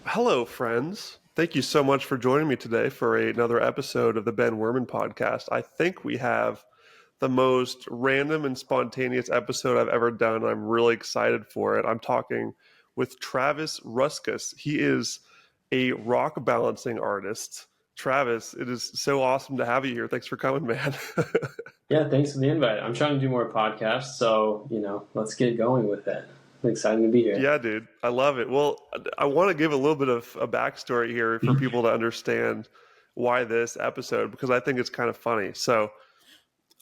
Hello, friends. Thank you so much for joining me today for another episode of the Ben Werman podcast. I think we have the most random and spontaneous episode I've ever done. I'm really excited for it. I'm talking with Travis Ruskus. He is a rock balancing artist. Travis, it is so awesome to have you here. Thanks for coming, man. Yeah, thanks for the invite. I'm trying to do more podcasts, so let's get going with it. I'm excited to be here. Yeah, dude. I love it. Well, I want to give a little bit of a backstory here for people to understand why this episode, because I think it's kind of funny. So,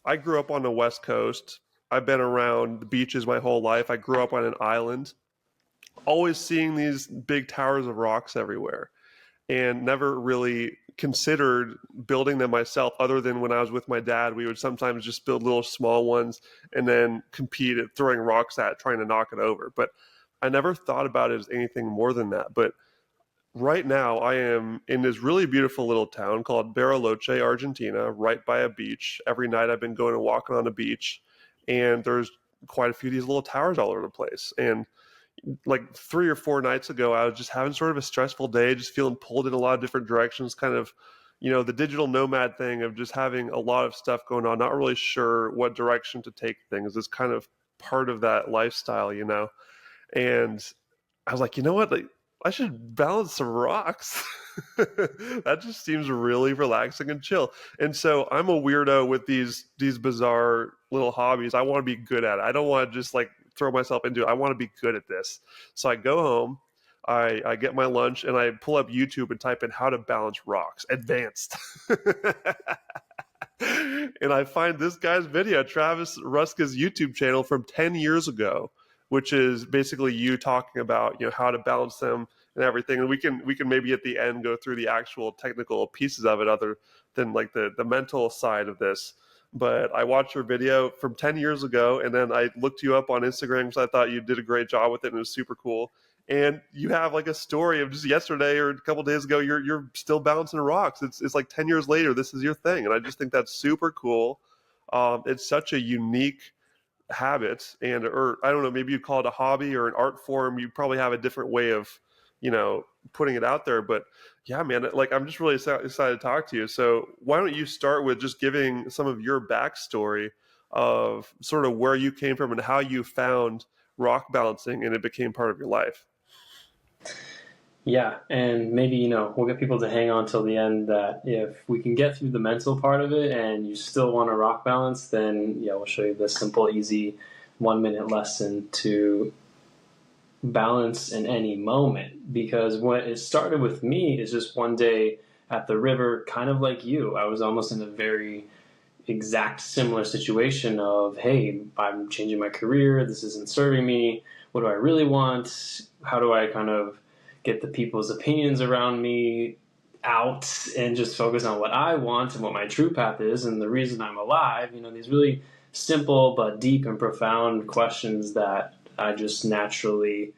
I grew up on the West Coast. I've been around the beaches my whole life. I grew up on an island, always seeing these big towers of rocks everywhere, and never really considered building them myself other than when I was with my dad. We would sometimes just build little small ones and then compete at throwing rocks at trying to knock it over. But I never thought about it as anything more than that. But right now I am in this really beautiful little town called Bariloche, Argentina, right by a beach. Every night I've been going and walking on the beach, and there's quite a few of these little towers all over the place. And like 3 or 4 nights ago, I was just having sort of a stressful day, just feeling pulled in a lot of different directions, kind of, the digital nomad thing of just having a lot of stuff going on, not really sure what direction to take things. It's kind of part of that lifestyle. And I was like, you know what? Like, I should balance some rocks. That just seems really relaxing and chill. And so I'm a weirdo with these bizarre little hobbies. I want to be good at it. I don't want to just like throw myself into it. I want to be good at this. So I go home, I get my lunch, and I pull up YouTube and type in how to balance rocks, advanced. And I find this guy's video, Travis Ruska's YouTube channel from 10 years ago, which is basically you talking about, how to balance them and everything. And we can maybe at the end go through the actual technical pieces of it other than like the mental side of this. But I watched your video from 10 years ago, and then I looked you up on Instagram because I thought you did a great job with it and it was super cool. And you have like a story of just yesterday or a couple of days ago, you're still bouncing rocks. It's like 10 years later, this is your thing. And I just think that's super cool. It's such a unique habit, or I don't know, maybe you'd call it a hobby or an art form. You probably have a different way of, putting it out there. But yeah, man, like I'm just really excited to talk to you. So why don't you start with just giving some of your backstory of sort of where you came from and how you found rock balancing and it became part of your life. Yeah, and maybe, we'll get people to hang on till the end that if we can get through the mental part of it and you still want to rock balance, then yeah, we'll show you this simple, easy 1 minute lesson to balance in any moment. Because what it started with me is just one day at the river, kind of like you. I was almost in a very exact similar situation of, hey, I'm changing my career, this isn't serving me, what do I really want, how do I kind of get the people's opinions around me out and just focus on what I want and what my true path is and the reason I'm alive. These really simple but deep and profound questions that I just naturally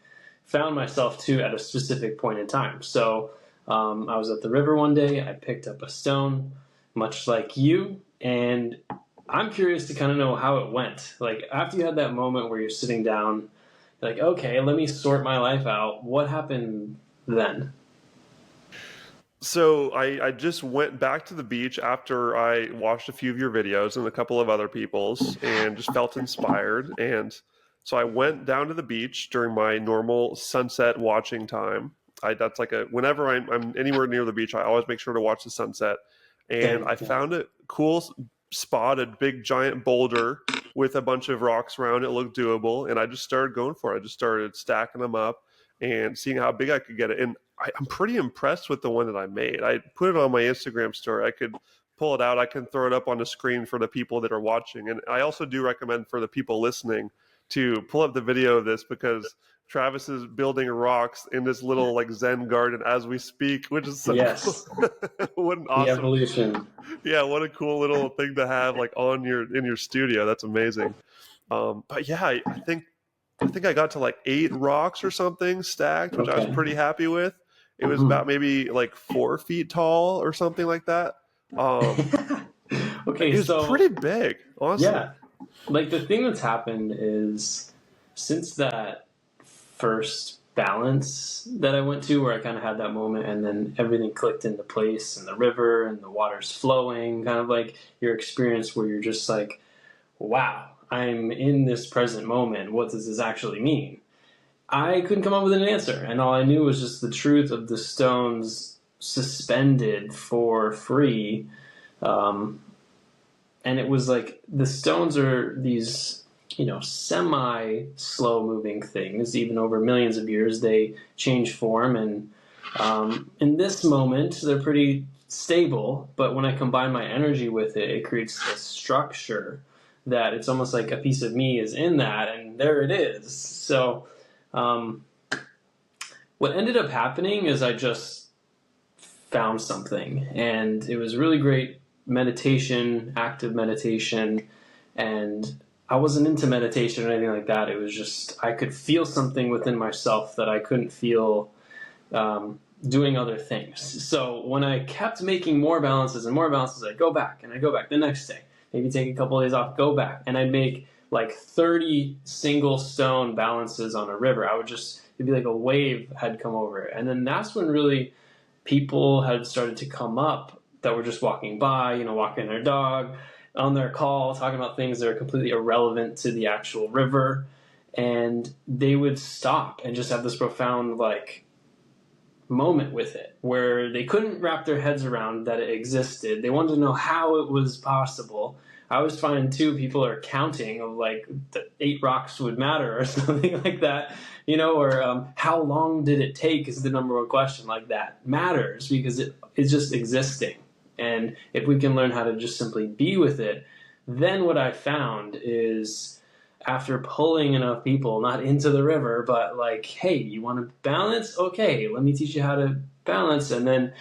found myself to at a specific point in time. So I was at the river one day, I picked up a stone, much like you, and I'm curious to kind of know how it went. Like, after you had that moment where you're sitting down, like, okay, let me sort my life out. What happened then? So I just went back to the beach after I watched a few of your videos and a couple of other people's and just felt inspired. And so I went down to the beach during my normal sunset watching time. That's like whenever I'm anywhere near the beach, I always make sure to watch the sunset. And Same. I found a cool spot, a big giant boulder with a bunch of rocks around it. Looked doable. And I just started going for it. I just started stacking them up and seeing how big I could get it. And I'm pretty impressed with the one that I made. I put it on my Instagram story. I could pull it out. I can throw it up on the screen for the people that are watching. And I also do recommend for the people listening to pull up the video of this because Travis is building rocks in this little like Zen garden as we speak, which is so Yes, cool. What an the awesome, evolution. yeah, what a cool little thing to have like in your studio. That's amazing. But yeah, I think I got to like 8 rocks or something stacked, which I was Okay. pretty happy with. It was Mhm. about maybe like 4 feet tall or something like that. Um, Okay, it was so pretty big, honestly. yeah, like the thing that's happened is since that first balance that I went to where I kind of had that moment and then everything clicked into place and the river and the water's flowing, kind of like your experience where you're just like, wow, I'm in this present moment. What does this actually mean? I couldn't come up with an answer, and all I knew was just the truth of the stones suspended for free. And it was like the stones are these, semi slow moving things. Even over millions of years, they change form, and in this moment, they're pretty stable. But when I combine my energy with it, it creates a structure that it's almost like a piece of me is in that, and there it is. So what ended up happening is I just found something, and it was really great meditation, active meditation, and I wasn't into meditation or anything like that. It was just I could feel something within myself that I couldn't feel doing other things. So when I kept making more balances and more balances, I'd go back and I'd go back the next day, maybe take a couple of days off, go back, and I'd make like 30 single stone balances on a river. It'd be like a wave had come over it. And then that's when really people had started to come up that were just walking by, walking their dog, on their call, talking about things that are completely irrelevant to the actual river. And they would stop and just have this profound, moment with it where they couldn't wrap their heads around that it existed. They wanted to know how it was possible. I was finding too, people are counting of the 8 rocks would matter or something like that, or how long did it take is the number one question. Like that matters because it's just existing. And if we can learn how to just simply be with it, then what I found is after pulling enough people, not into the river, but hey, you want to balance? Okay, let me teach you how to balance. And then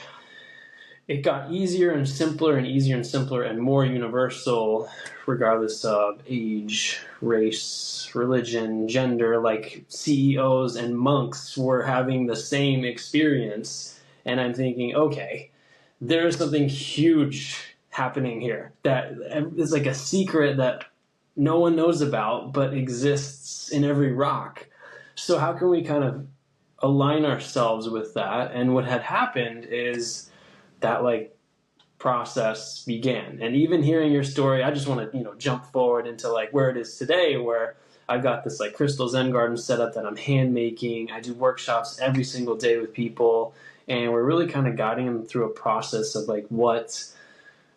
it got easier and simpler and easier and simpler and more universal, regardless of age, race, religion, gender. CEOs and monks were having the same experience. And I'm thinking, okay, there's something huge happening here that is like a secret that no one knows about but exists in every rock. So how can we kind of align ourselves with that? And what had happened is that process began. And even hearing your story, I just want to jump forward into where it is today, where I've got this crystal Zen garden set up that I'm hand making. I do workshops every single day with people, and we're really kind of guiding them through a process of what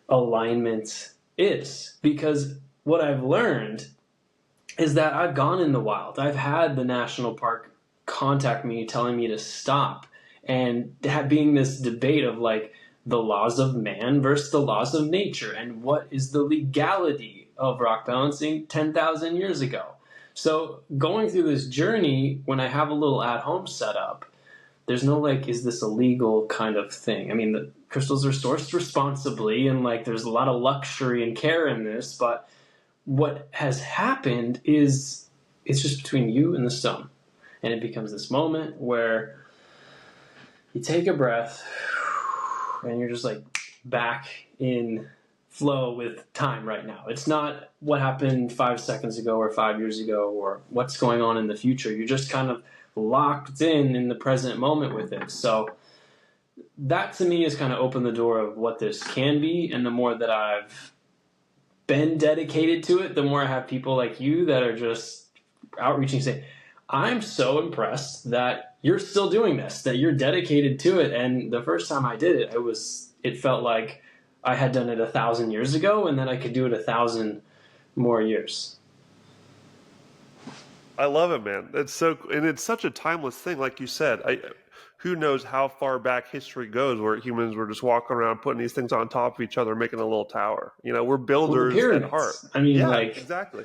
alignment is. Because what I've learned is that I've gone in the wild. I've had the national park contact me telling me to stop, and that being this debate of the laws of man versus the laws of nature, and what is the legality of rock balancing 10,000 years ago. So going through this journey, when I have a little at-home setup, there's no is this a legal kind of thing? I mean, the crystals are sourced responsibly, and there's a lot of luxury and care in this, but what has happened is it's just between you and the stone. And it becomes this moment where you take a breath and you're just back in flow with time right now. It's not what happened 5 seconds ago or 5 years ago or what's going on in the future. You're just kind of locked in the present moment with it. So that to me has kind of opened the door of what this can be. And the more that I've been dedicated to it, the more I have people like you that are just outreaching saying, I'm so impressed that you're still doing this, that you're dedicated to it. And the first time I did it, it felt like I had done it 1,000 years ago, and then I could do it 1,000 more years. I love it, man. It's such a timeless thing, like you said. Who knows how far back history goes where humans were just walking around putting these things on top of each other, making a little tower. We're builders at heart. I mean, yeah, exactly.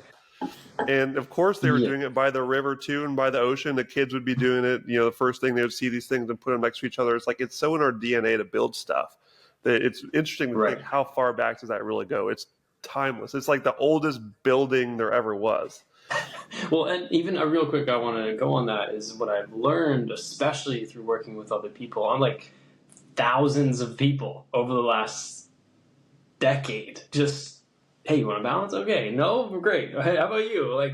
And of course they were doing it by the river too, and by the ocean. The kids would be doing it. The first thing they would see these things and put them next to each other. It's so in our DNA to build stuff that it's interesting to think how far back does that really go. It's timeless. It's like the oldest building there ever was. Well, and even a real quick, I want to go on that is what I've learned, especially through working with other people. I'm thousands of people over the last decade. Just, hey, you want to balance? Okay. No? Great. Hey, how about you?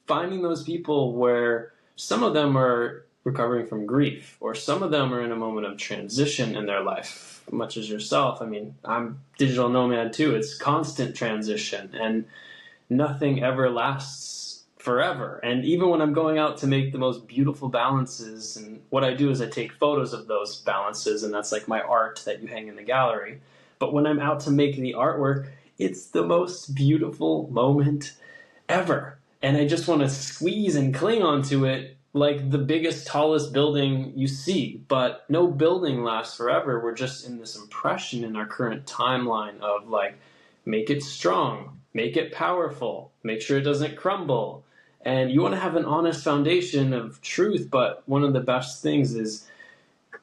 Finding those people where some of them are recovering from grief, or some of them are in a moment of transition in their life, much as yourself. I mean, I'm digital nomad too. It's constant transition, and nothing ever lasts forever. And even when I'm going out to make the most beautiful balances, and what I do is I take photos of those balances, and that's like my art that you hang in the gallery. But when I'm out to make the artwork, it's the most beautiful moment ever. And I just want to squeeze and cling onto it like the biggest, tallest building you see. But no building lasts forever. We're just in this impression in our current timeline of like, make it strong, make it powerful, make sure it doesn't crumble. And you want to have an honest foundation of truth. But one of the best things is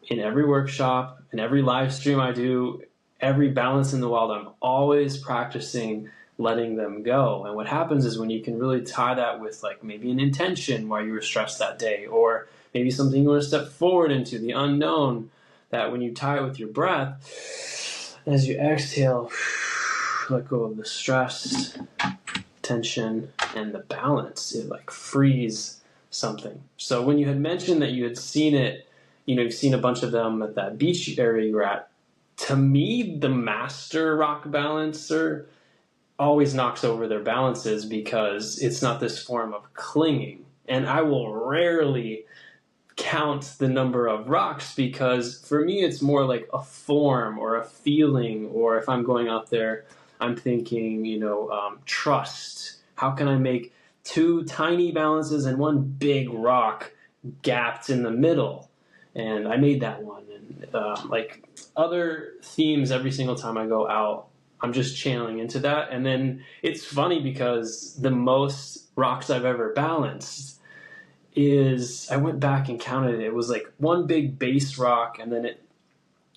in every workshop, in every live stream I do, every balance in the wild, I'm always practicing letting them go. And what happens is when you can really tie that with like maybe an intention why you were stressed that day, or maybe something you want to step forward into, the unknown, that when you tie it with your breath, as you exhale, let go of the stress, tension, and the balance, it like frees something. So when you had mentioned that you had seen it, you've seen a bunch of them at that beach area you were at, to me, the master rock balancer always knocks over their balances because it's not this form of clinging. And I will rarely count the number of rocks because for me it's more like a form or a feeling, or if I'm going out there, I'm thinking, trust. How can I make two tiny balances and one big rock gapped in the middle? And I made that one. And like other themes, every single time I go out, I'm just channeling into that. And then it's funny because the most rocks I've ever balanced is, I went back and counted it. It was like one big base rock, and then it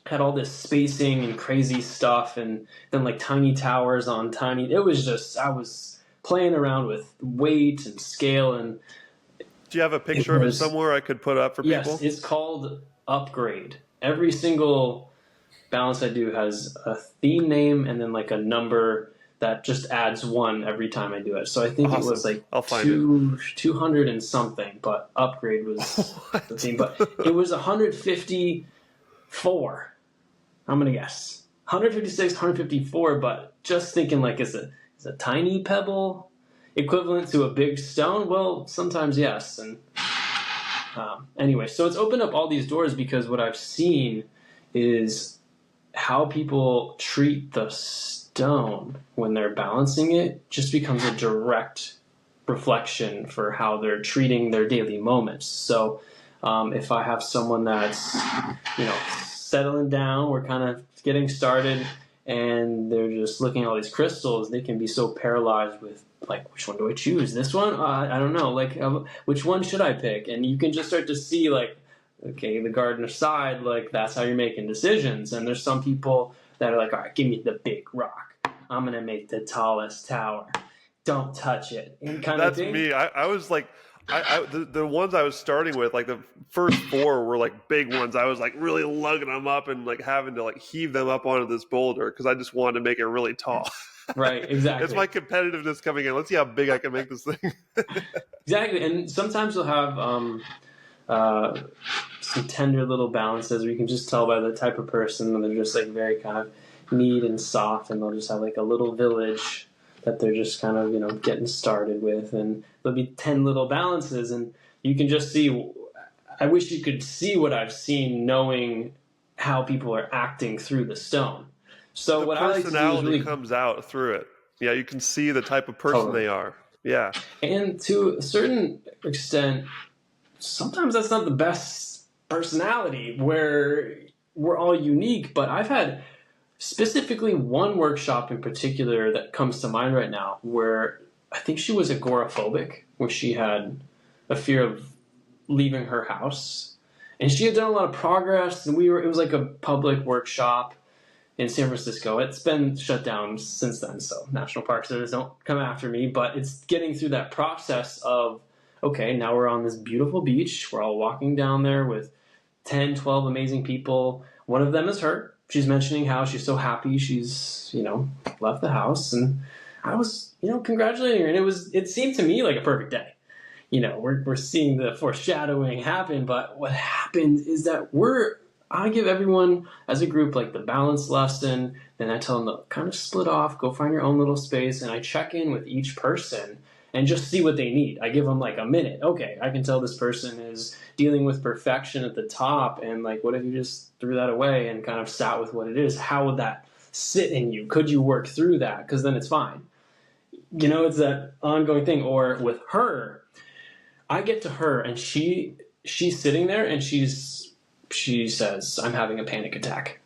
had all this spacing and crazy stuff, and then like tiny towers on tiny. It was just, I was playing around with weight and scale. And do you have a picture of it somewhere I could put up for people? Yes, it's called Upgrade. Every single balance I do has a theme name and then like a number that just adds one every time I do it. So I think It was like 200 and something, but Upgrade was the theme. But it was 154. I'm going to guess 156, 154, but just thinking like, is a tiny pebble equivalent to a big stone? Well, sometimes yes. And anyway, so it's opened up all these doors because what I've seen is how people treat the stone when they're balancing it just becomes a direct reflection for how they're treating their daily moments. So if I have someone that's, settling down, we're kind of getting started, and they're just looking at all these crystals, they can be so paralyzed with like, which one do I choose? This one? I don't know. Like, which one should I pick? And you can just start to see like, okay, the gardener side, like that's how you're making decisions. And there's some people that are like, all right, give me the big rock. I'm going to make the tallest tower. Don't touch it. And kind That's of thing. me. I was like, the ones I was starting with, like the first four were like big ones. I was like really lugging them up and like having to like heave them up onto this boulder because I just wanted to make it really tall. Right, exactly. It's my competitiveness coming in. Let's see how big I can make this thing. Exactly. And sometimes you'll have some tender little balances where you can just tell by the type of person, and they're just like very kind of neat and soft, and they'll just have like a little village that they're just kind of getting started with, and there'll be 10 little balances, and you can just see. I wish you could see what I've seen, knowing how people are acting through the stone. So the what I like to do is personality really comes out through it. Yeah, you can see the type of person they are. Yeah, and to a certain extent, sometimes that's not the best personality where we're all unique, but I've had specifically one workshop in particular that comes to mind right now where I think she was agoraphobic, where she had a fear of leaving her house, and she had done a lot of progress, and it was like a public workshop in San Francisco. It's been shut down since then, so National Park Service don't come after me, but it's getting through that process of, okay, now we're on this beautiful beach. We're all walking down there with 10, 12 amazing people. One of them is her. She's mentioning how she's so happy she's, left the house. And I was, congratulating her. And it seemed to me like a perfect day. we're seeing the foreshadowing happen. But what happens is that I give everyone as a group like the balance lesson, then I tell them to kind of split off, go find your own little space, and I check in with each person and just see what they need. I give them like a minute. Okay, I can tell this person is dealing with perfection at the top, and like, what if you just threw that away and kind of sat with what it is? How would that sit in you? Could you work through that? Because then it's fine. It's that ongoing thing. Or with her, I get to her and she's sitting there and she says, I'm having a panic attack.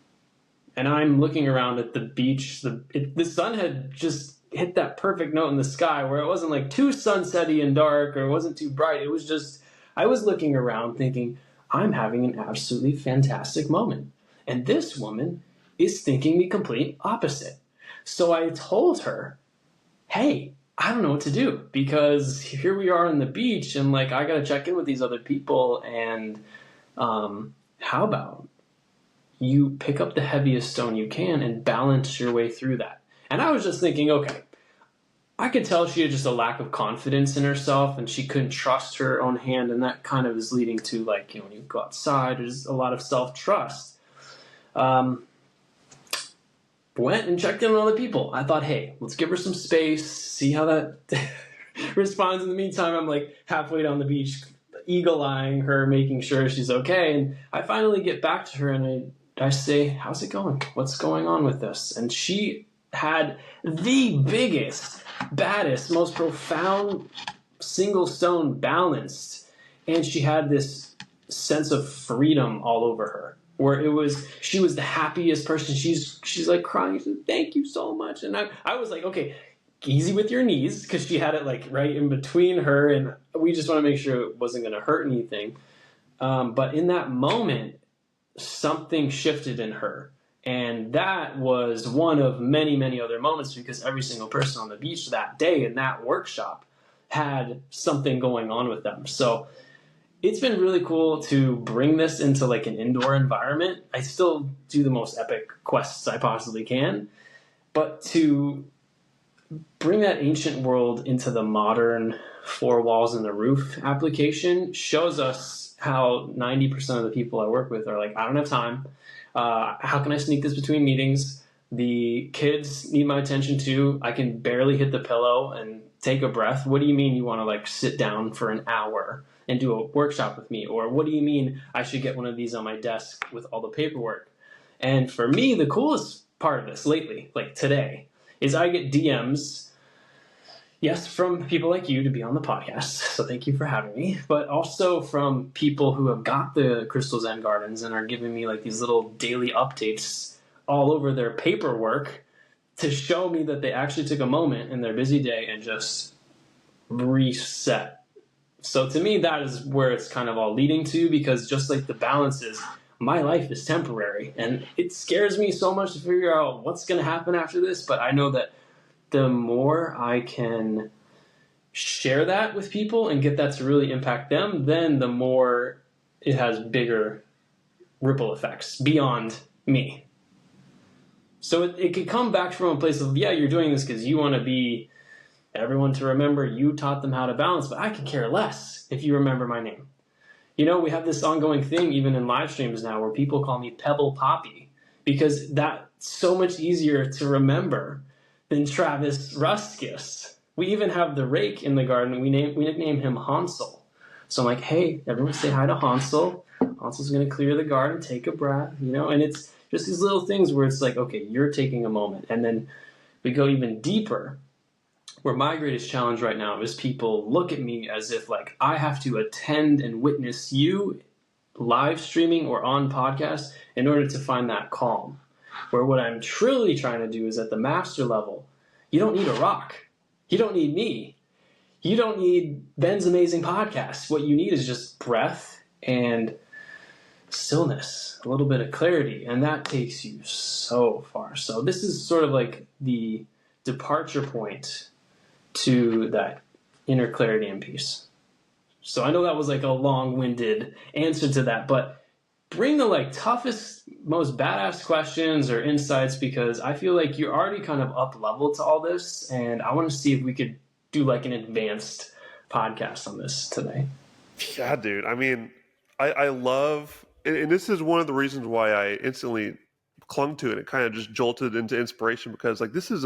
And I'm looking around at the beach. The sun had just hit that perfect note in the sky where it wasn't like too sunsetty and dark, or it wasn't too bright. It was just, I was looking around thinking, I'm having an absolutely fantastic moment. And this woman is thinking the complete opposite. So I told her, hey, I don't know what to do, because here we are on the beach and like, I got to check in with these other people. And how about you pick up the heaviest stone you can and balance your way through that? And I was just thinking, okay, I could tell she had just a lack of confidence in herself and she couldn't trust her own hand. And that kind of is leading to like, when you go outside, there's a lot of self-trust. Went and checked in on other people. I thought, hey, let's give her some space, see how that responds. In the meantime, I'm like halfway down the beach, eagle-eyeing her, making sure she's okay. And I finally get back to her and I say, how's it going? What's going on with this? And she had the biggest, baddest, most profound single stone balanced. And she had this sense of freedom all over her, where she was the happiest person. She's like crying. She's like, thank you so much. And I was like, okay, easy with your knees, because she had it like right in between her, and we just want to make sure it wasn't going to hurt anything. But in that moment, something shifted in her. And that was one of many, many other moments, because every single person on the beach that day in that workshop had something going on with them. So it's been really cool to bring this into like an indoor environment. I still do the most epic quests I possibly can, but to bring that ancient world into the modern four walls and the roof application shows us how 90% of the people I work with are like, I don't have time. How can I sneak this between meetings? The kids need my attention too. I can barely hit the pillow and take a breath. What do you mean you want to like sit down for an hour and do a workshop with me? Or what do you mean I should get one of these on my desk with all the paperwork? And for me, the coolest part of this lately, like today, is I get DMs, yes, from people like you to be on the podcast, so thank you for having me, but also from people who have got the Crystal Zen Gardens and are giving me like these little daily updates all over their paperwork to show me that they actually took a moment in their busy day and just reset. So to me, that is where it's kind of all leading to, because just like the balance is, my life is temporary, and it scares me so much to figure out what's going to happen after this. But I know that the more I can share that with people and get that to really impact them, then the more it has bigger ripple effects beyond me. So it could come back from a place of, yeah, you're doing this because you want to be everyone to remember you taught them how to balance, but I could care less if you remember my name. We have this ongoing thing even in live streams now where people call me Pebble Poppy, because that's so much easier to remember than Travis Ruskus. We even have the rake in the garden. We nickname him Hansel. So I'm like, hey, everyone say hi to Hansel. Hansel's going to clear the garden, take a breath, and it's just these little things where it's like, okay, you're taking a moment. And then we go even deeper, where my greatest challenge right now is people look at me as if like I have to attend and witness you live streaming or on podcast in order to find that calm. Where what I'm truly trying to do is at the master level, you don't need a rock. You don't need me. You don't need Ben's amazing podcast. What you need is just breath and stillness, a little bit of clarity, and that takes you so far. So this is sort of like the departure point to that inner clarity and peace. So I know that was like a long-winded answer to that, but bring the like toughest, most badass questions or insights, because I feel like you're already kind of up level to all this, and I want to see if we could do like an advanced podcast on this today. Yeah, dude. I mean, I love, and this is one of the reasons why I instantly clung to it. It kind of just jolted into inspiration because, like, this is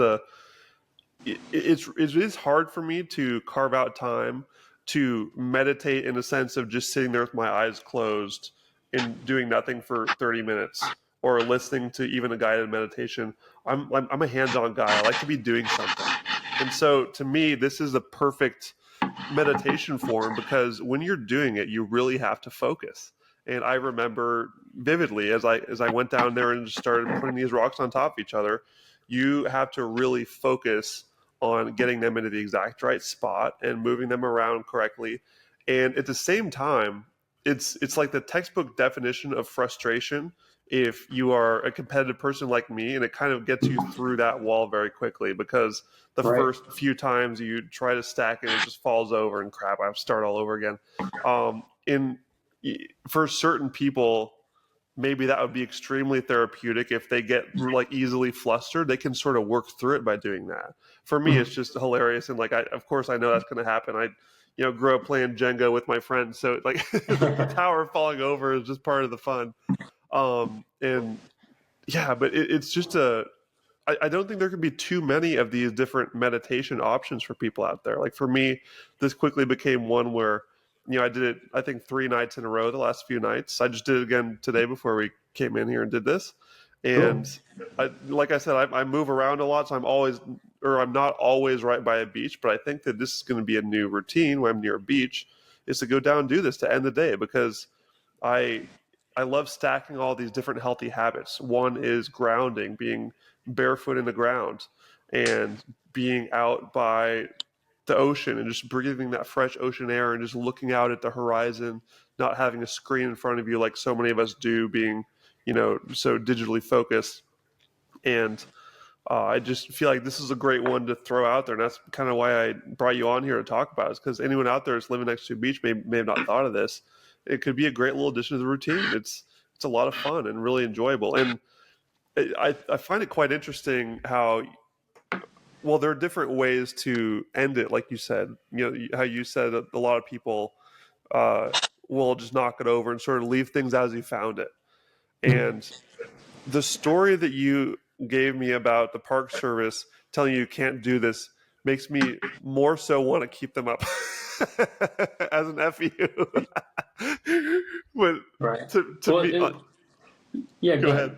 it is hard for me to carve out time to meditate in a sense of just sitting there with my eyes closed and doing nothing for 30 minutes or listening to even a guided meditation. I'm a hands-on guy. I like to be doing something. And so to me, this is the perfect meditation form because when you're doing it, you really have to focus. And I remember vividly as I went down there and just started putting these rocks on top of each other, you have to really focus on getting them into the exact right spot and moving them around correctly. And at the same time, it's like the textbook definition of frustration if you are a competitive person like me, and it kind of gets you through that wall very quickly because the Right. first few times you try to stack it, it just falls over and crap, I have to start all over again. In For certain people, maybe that would be extremely therapeutic. If they get like easily flustered, they can sort of work through it by doing that. For me, it's just hilarious, and like of course I know that's going to happen. I grew up playing Jenga with my friends, so like the tower falling over is just part of the fun. And yeah, but it's just I don't think there could be too many of these different meditation options for people out there. Like for me, this quickly became one where, I did it, I think 3 nights in a row the last few nights. I just did it again today before we came in here and did this. Cool. And like I said, I move around a lot, so I'm not always right by a beach, but I think that this is going to be a new routine when I'm near a beach, is to go down and do this to end the day because I I love stacking all these different healthy habits. One is grounding, being barefoot in the ground and being out by the ocean and just breathing that fresh ocean air and just looking out at the horizon, not having a screen in front of you like so many of us do, being, so digitally focused. And I just feel like this is a great one to throw out there. And that's kind of why I brought you on here to talk about it, because anyone out there that's living next to a beach may have not thought of this. It could be a great little addition to the routine. It's a lot of fun and really enjoyable. And I find it quite interesting how, well, there are different ways to end it. Like you said, how you said that a lot of people uh, will just knock it over and sort of leave things as you found it. And the story that you gave me about the Park Service telling you can't do this makes me more so want to keep them up as an FU. But Right. to Well, me, yeah, go ahead.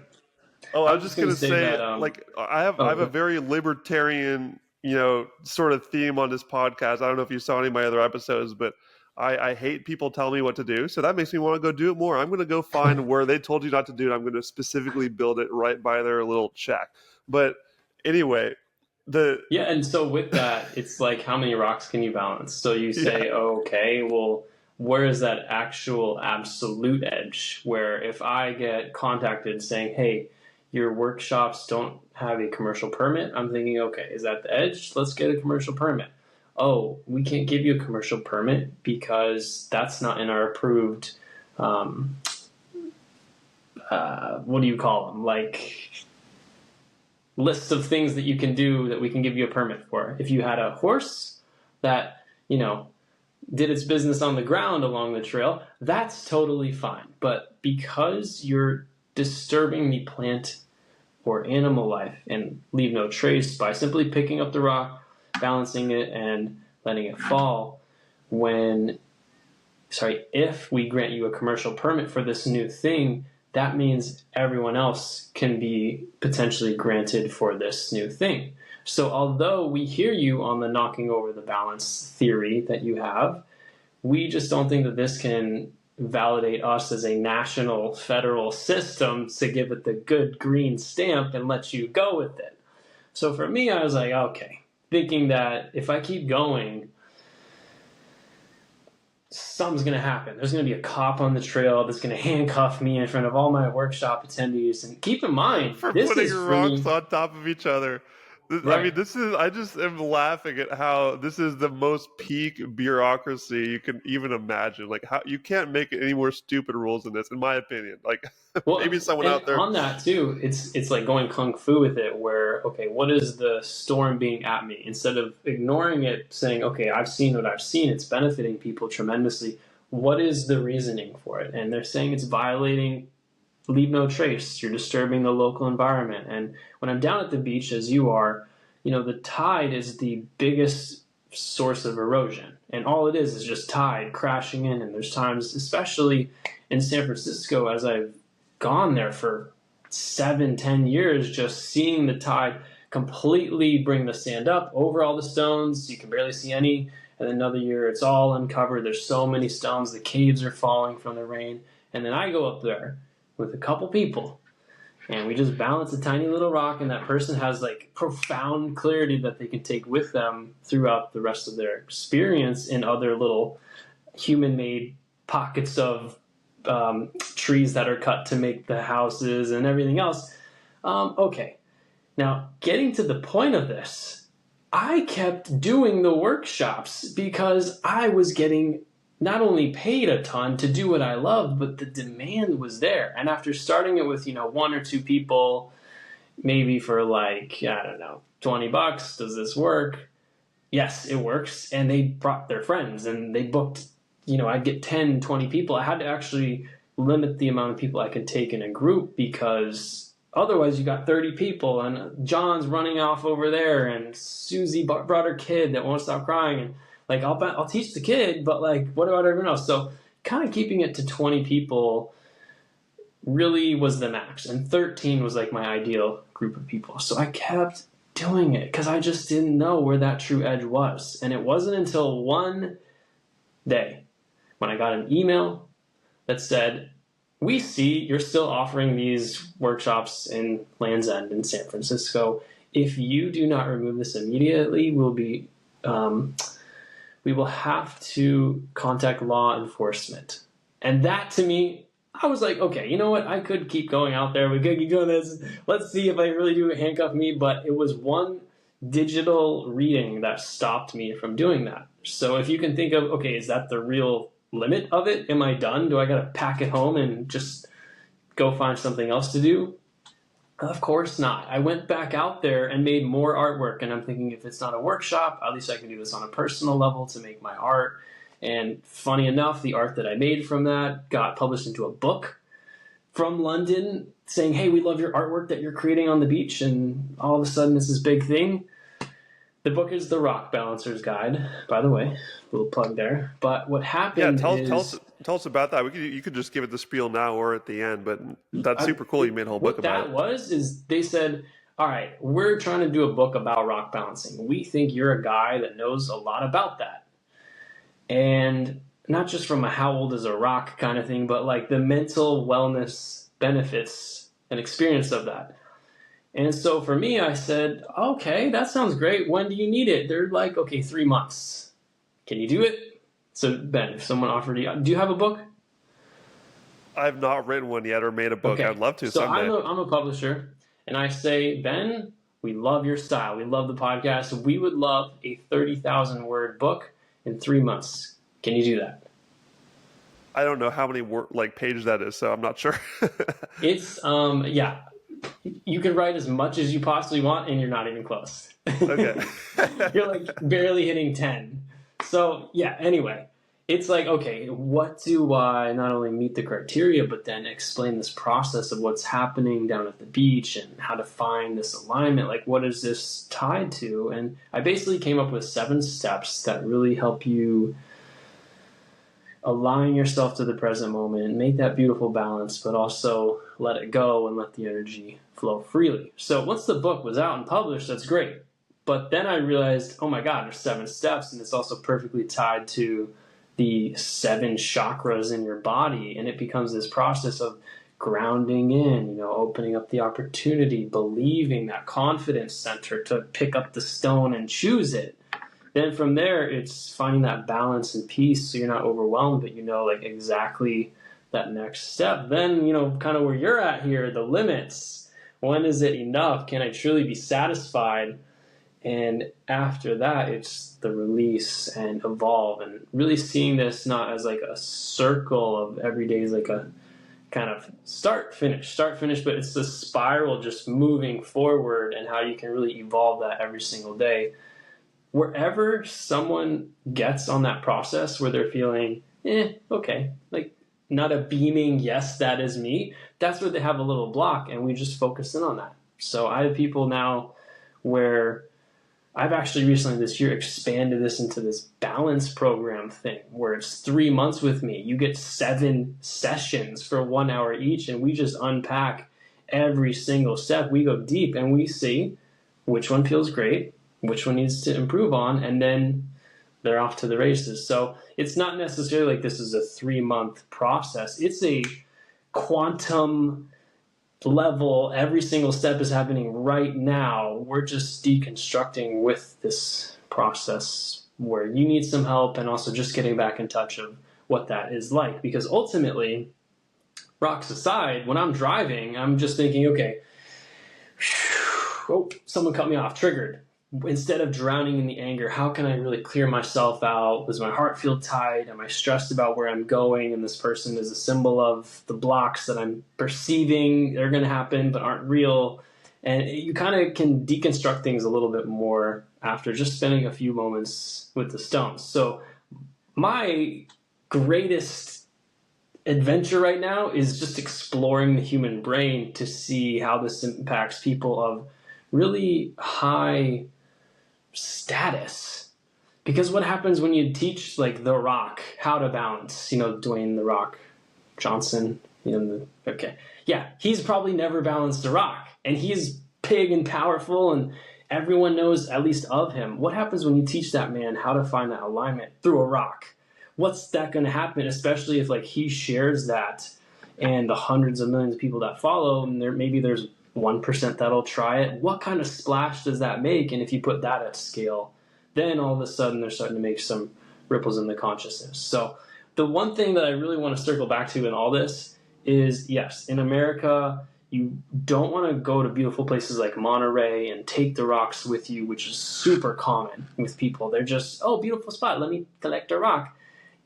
Oh, I I was was just just gonna going to say say, that. like, I have a very libertarian, sort of theme on this podcast. I don't know if you saw any of my other episodes, but I hate people telling me what to do, so that makes me want to go do it more. I'm going to go find where they told you not to do it. I'm going to specifically build it right by their little shack. But anyway, Yeah, and so with that, it's like how many rocks can you balance? So you yeah, say, oh, okay, well, where is that actual absolute edge? Where if I get contacted saying, hey, your workshops don't have a commercial permit, I'm thinking, okay, is that the edge? Let's get a commercial permit. Oh, we can't give you a commercial permit because that's not in our approved, um, what do you call them? Like lists of things that you can do that we can give you a permit for. If you had a horse that, did its business on the ground along the trail, that's totally fine. But because you're disturbing the plant or animal life and leave no trace by simply picking up the rock, balancing it, and letting it fall, if we grant you a commercial permit for this new thing, that means everyone else can be potentially granted for this new thing. So although we hear you on the knocking over the balance theory that you have, we just don't think that this can validate us as a national federal system to give it the good green stamp and let you go with it. So for me, I was like, okay, thinking that if I keep going, something's going to happen. There's going to be a cop on the trail that's going to handcuff me in front of all my workshop attendees. And keep in mind, for this putting is rocks free. on top of each other. I Right. mean, I just am laughing at how this is the most peak bureaucracy you can even imagine. Like, how you can't make any more stupid rules than this, in my opinion. Like, maybe Well, someone and out there. on that too, it's like going kung fu with it, where okay, what is the storm being at me? Instead of ignoring it, saying, okay, I've seen what I've seen, it's benefiting people tremendously. What is the reasoning for it? And they're saying it's violating leave no trace. You're disturbing the local environment. And when I'm down at the beach, as you are, the tide is the biggest source of erosion. And all it is just tide crashing in. And there's times, especially in San Francisco, as I've gone there for 7, 10 years, just seeing the tide completely bring the sand up over all the stones. You can barely see any. And then another year, it's all uncovered. There's so many stones. The caves are falling from the rain. And then I go up there with a couple people, and we just balance a tiny little rock, and that person has like profound clarity that they can take with them throughout the rest of their experience in other little human-made pockets of trees that are cut to make the houses and everything else. Okay, now getting to the point of this, I kept doing the workshops because I was getting not only paid a ton to do what I loved, but the demand was there. And after starting it with, 1 or 2 people, maybe for like, I don't know, $20, does this work? Yes, it works. And they brought their friends and they booked, I'd get 10, 20 people. I had to actually limit the amount of people I could take in a group, because otherwise you got 30 people and John's running off over there and Susie brought her kid that won't stop crying, and like, I'll teach the kid, but like, what about everyone else? So kind of keeping it to 20 people really was the max. And 13 was like my ideal group of people. So I kept doing it because I just didn't know where that true edge was. And it wasn't until one day when I got an email that said, we see you're still offering these workshops in Land's End in San Francisco. If you do not remove this immediately, we will have to contact law enforcement. And that, to me, I was like, okay, you know what? I could keep going out there. We could keep doing this. Let's see if I really do handcuff me. But it was one digital reading that stopped me from doing that. So if you can think of, okay, is that the real limit of it? Am I done? Do I got to pack it home and just go find something else to do? Of course not. I went back out there and made more artwork, and I'm thinking, if it's not a workshop, at least I can do this on a personal level to make my art. And funny enough, the art that I made from that got published into a book from London saying, hey, we love your artwork that you're creating on the beach, and all of a sudden it's this big thing. The book is The Rock Balancer's Guide, by the way, little plug there. But what happened Tell us about that. You could just give it the spiel now or at the end, but that's super cool. You made a whole book about it. What that was is they said, all right, we're trying to do a book about rock balancing. We think you're a guy that knows a lot about that. And not just from a how old is a rock kind of thing, but like the mental wellness benefits and experience of that. And so for me, I said, okay, that sounds great. When do you need it? They're like, okay, 3 months. Can you do it? So Ben, if someone offered you, do you have a book? I've not written one yet or made a book. Okay. I'd love to So someday. I'm a publisher, and I say, Ben, we love your style. We love the podcast. We would love a 30,000 word book in 3 months. Can you do that? I don't know how many pages that is, so I'm not sure. It's yeah. You can write as much as you possibly want, and you're not even close. Okay. You're like barely hitting 10. So yeah, anyway, it's like, okay, what do I not only meet the criteria, but then explain this process of what's happening down at the beach and how to find this alignment? Like, what is this tied to? And I basically came up with 7 steps that really help you align yourself to the present moment, make that beautiful balance, but also let it go and let the energy flow freely. So once the book was out and published, that's great. But then I realized, oh my God, there's 7 steps, and it's also perfectly tied to the 7 chakras in your body. And it becomes this process of grounding in, opening up the opportunity, believing that confidence center to pick up the stone and choose it. Then from there, it's finding that balance and peace so you're not overwhelmed, but like exactly that next step. Then, kind of where you're at here, the limits. When is it enough? Can I truly be satisfied And after that, it's the release and evolve, and really seeing this not as like a circle of every day is like a kind of start, finish, but it's the spiral just moving forward, and how you can really evolve that every single day. Wherever someone gets on that process where they're feeling, okay, like not a beaming, yes, that is me, that's where they have a little block, and we just focus in on that. So I have people now where I've actually recently this year expanded this into this balance program thing where it's 3 months with me. You get 7 sessions for 1 hour each, and we just unpack every single step. We go deep and we see which one feels great, which one needs to improve on, and then they're off to the races. So it's not necessarily like this is a 3-month process. It's a quantum level. Every single step is happening right now. We're just deconstructing with this process where you need some help, and also just getting back in touch of what that is like. Because ultimately, rocks aside, when I'm driving, I'm just thinking, okay, oh, someone cut me off, triggered. Instead of drowning in the anger, how can I really clear myself out? Does my heart feel tight? Am I stressed about where I'm going? And this person is a symbol of the blocks that I'm perceiving they're going to happen but aren't real. And you kind of can deconstruct things a little bit more after just spending a few moments with the stones. So my greatest adventure right now is just exploring the human brain to see how this impacts people of really high status. Because what happens when you teach like The Rock how to balance, Dwayne The Rock Johnson, okay, yeah, he's probably never balanced a rock, and he's big and powerful, and everyone knows at least of him. What happens when you teach that man how to find that alignment through a rock? What's that going to happen, especially if like he shares that and the hundreds of millions of people that follow, and maybe there's 1% that'll try it. What kind of splash does that make? And if you put that at scale, then all of a sudden they're starting to make some ripples in the consciousness. So the one thing that I really want to circle back to in all this is, yes, in America, you don't want to go to beautiful places like Monterey and take the rocks with you, which is super common with people. They're just, oh, beautiful spot, let me collect a rock.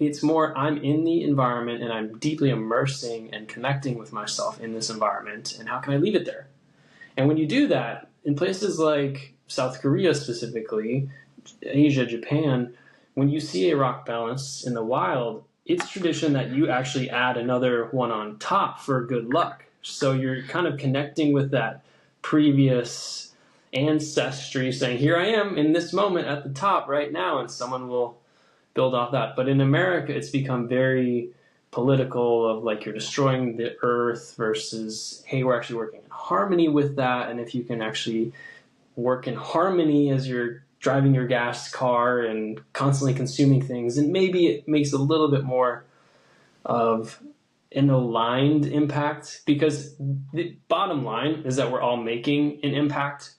It's more, I'm in the environment and I'm deeply immersing and connecting with myself in this environment, and how can I leave it there? And when you do that, in places like South Korea specifically, Asia, Japan, when you see a rock balance in the wild, it's tradition that you actually add another one on top for good luck. So you're kind of connecting with that previous ancestry, saying, here I am in this moment at the top right now, and someone will build off that. But in America, it's become very political of like you're destroying the earth versus, hey, we're actually working in harmony with that. And if you can actually work in harmony as you're driving your gas car and constantly consuming things, and maybe it makes a little bit more of an aligned impact, because the bottom line is that we're all making an impact,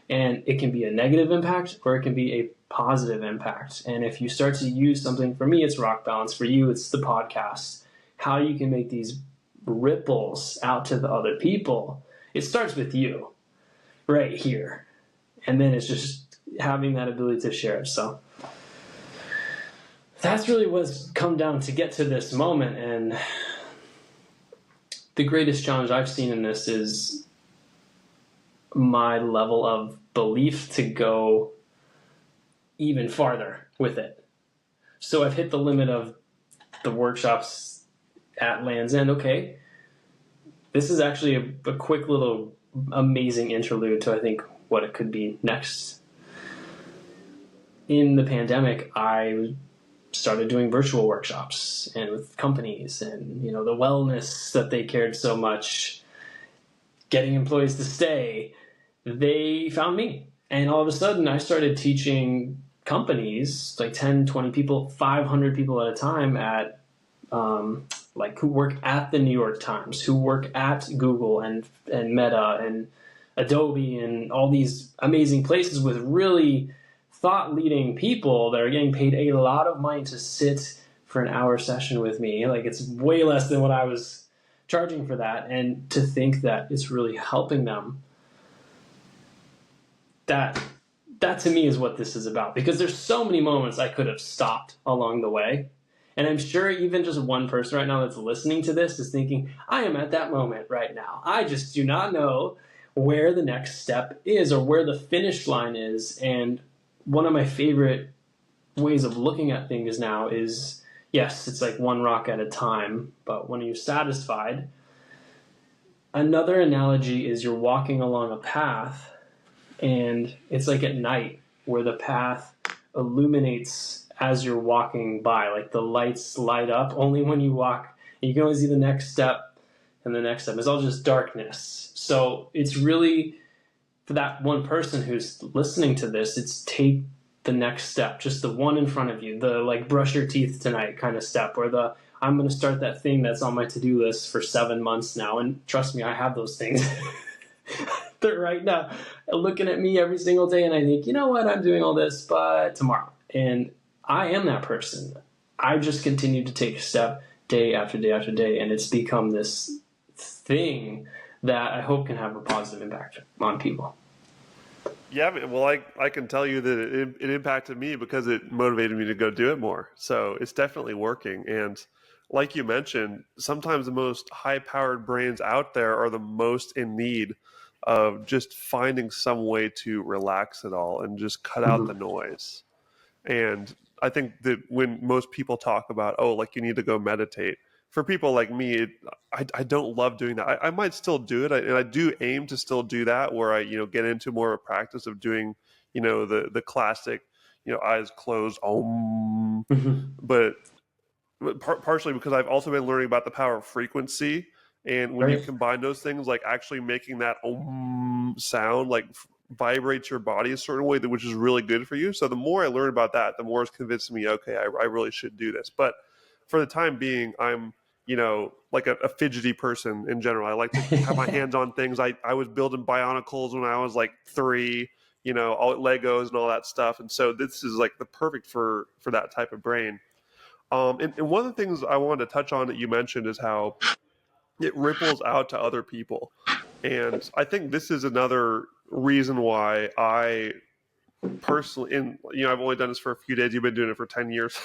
and it can be a negative impact or it can be a positive impact. And if you start to use something, for me, it's rock balance. For you, it's the podcast, how you can make these ripples out to the other people. It starts with you right here. And then it's just having that ability to share it. So that's really what's come down to get to this moment. And the greatest challenge I've seen in this is my level of belief to go even farther with it. So I've hit the limit of the workshops at Land's End. Okay, this is actually a quick little amazing interlude to, I think, what it could be next. In the pandemic, I started doing virtual workshops and with companies, and the wellness that they cared so much, getting employees to stay. They found me, and all of a sudden I started teaching companies like 10, 20 people, 500 people at a time at who work at the New York Times, who work at Google and Meta and Adobe and all these amazing places with really thought-leading people that are getting paid a lot of money to sit for an hour session with me. Like, it's way less than what I was charging for that. And to think that it's really helping them, that that to me is what this is about, because there's so many moments I could have stopped along the way. And I'm sure even just one person right now that's listening to this is thinking, I am at that moment right now. I just do not know where the next step is or where the finish line is. And one of my favorite ways of looking at things now is, yes, it's like one rock at a time, but when you're satisfied, another analogy is you're walking along a path and it's like at night where the path illuminates as you're walking by. Like the lights light up only when you walk. You can only see the next step and the next step. It's all just darkness. So it's really, for that one person who's listening to this, it's take the next step, just the one in front of you, the like brush your teeth tonight kind of step, or the I'm going to start that thing that's on my to-do list for 7 months now. And trust me, I have those things. They're right now looking at me every single day, and I think, you know what, I'm doing all this, but tomorrow. And I am that person. I just continue to take a step day after day after day, and it's become this thing that I hope can have a positive impact on people. Yeah, well, I can tell you that it impacted me because it motivated me to go do it more. So it's definitely working. And like you mentioned, sometimes the most high-powered brains out there are the most in need of just finding some way to relax it all and just cut out the noise. And I think that when most people talk about, oh, like you need to go meditate, for people like me, I don't love doing that. I might still do it, and I do aim to still do that, where I get into more of a practice of doing the classic eyes closed but partially because I've also been learning about the power of frequency, and when you Right. combine those things, like actually making that sound like vibrates your body a certain way, which is really good for you. So the more I learn about that, the more it's convincing me, okay, I really should do this. But for the time being, I'm like a fidgety person in general. I like to have my hands on things. I was building Bionicles when I was like 3, all Legos and all that stuff. And so this is like the perfect for that type of brain. And one of the things I wanted to touch on that you mentioned is how it ripples out to other people. And I think this is another reason why I personally, and I've only done this for a few days. You've been doing it for 10 years.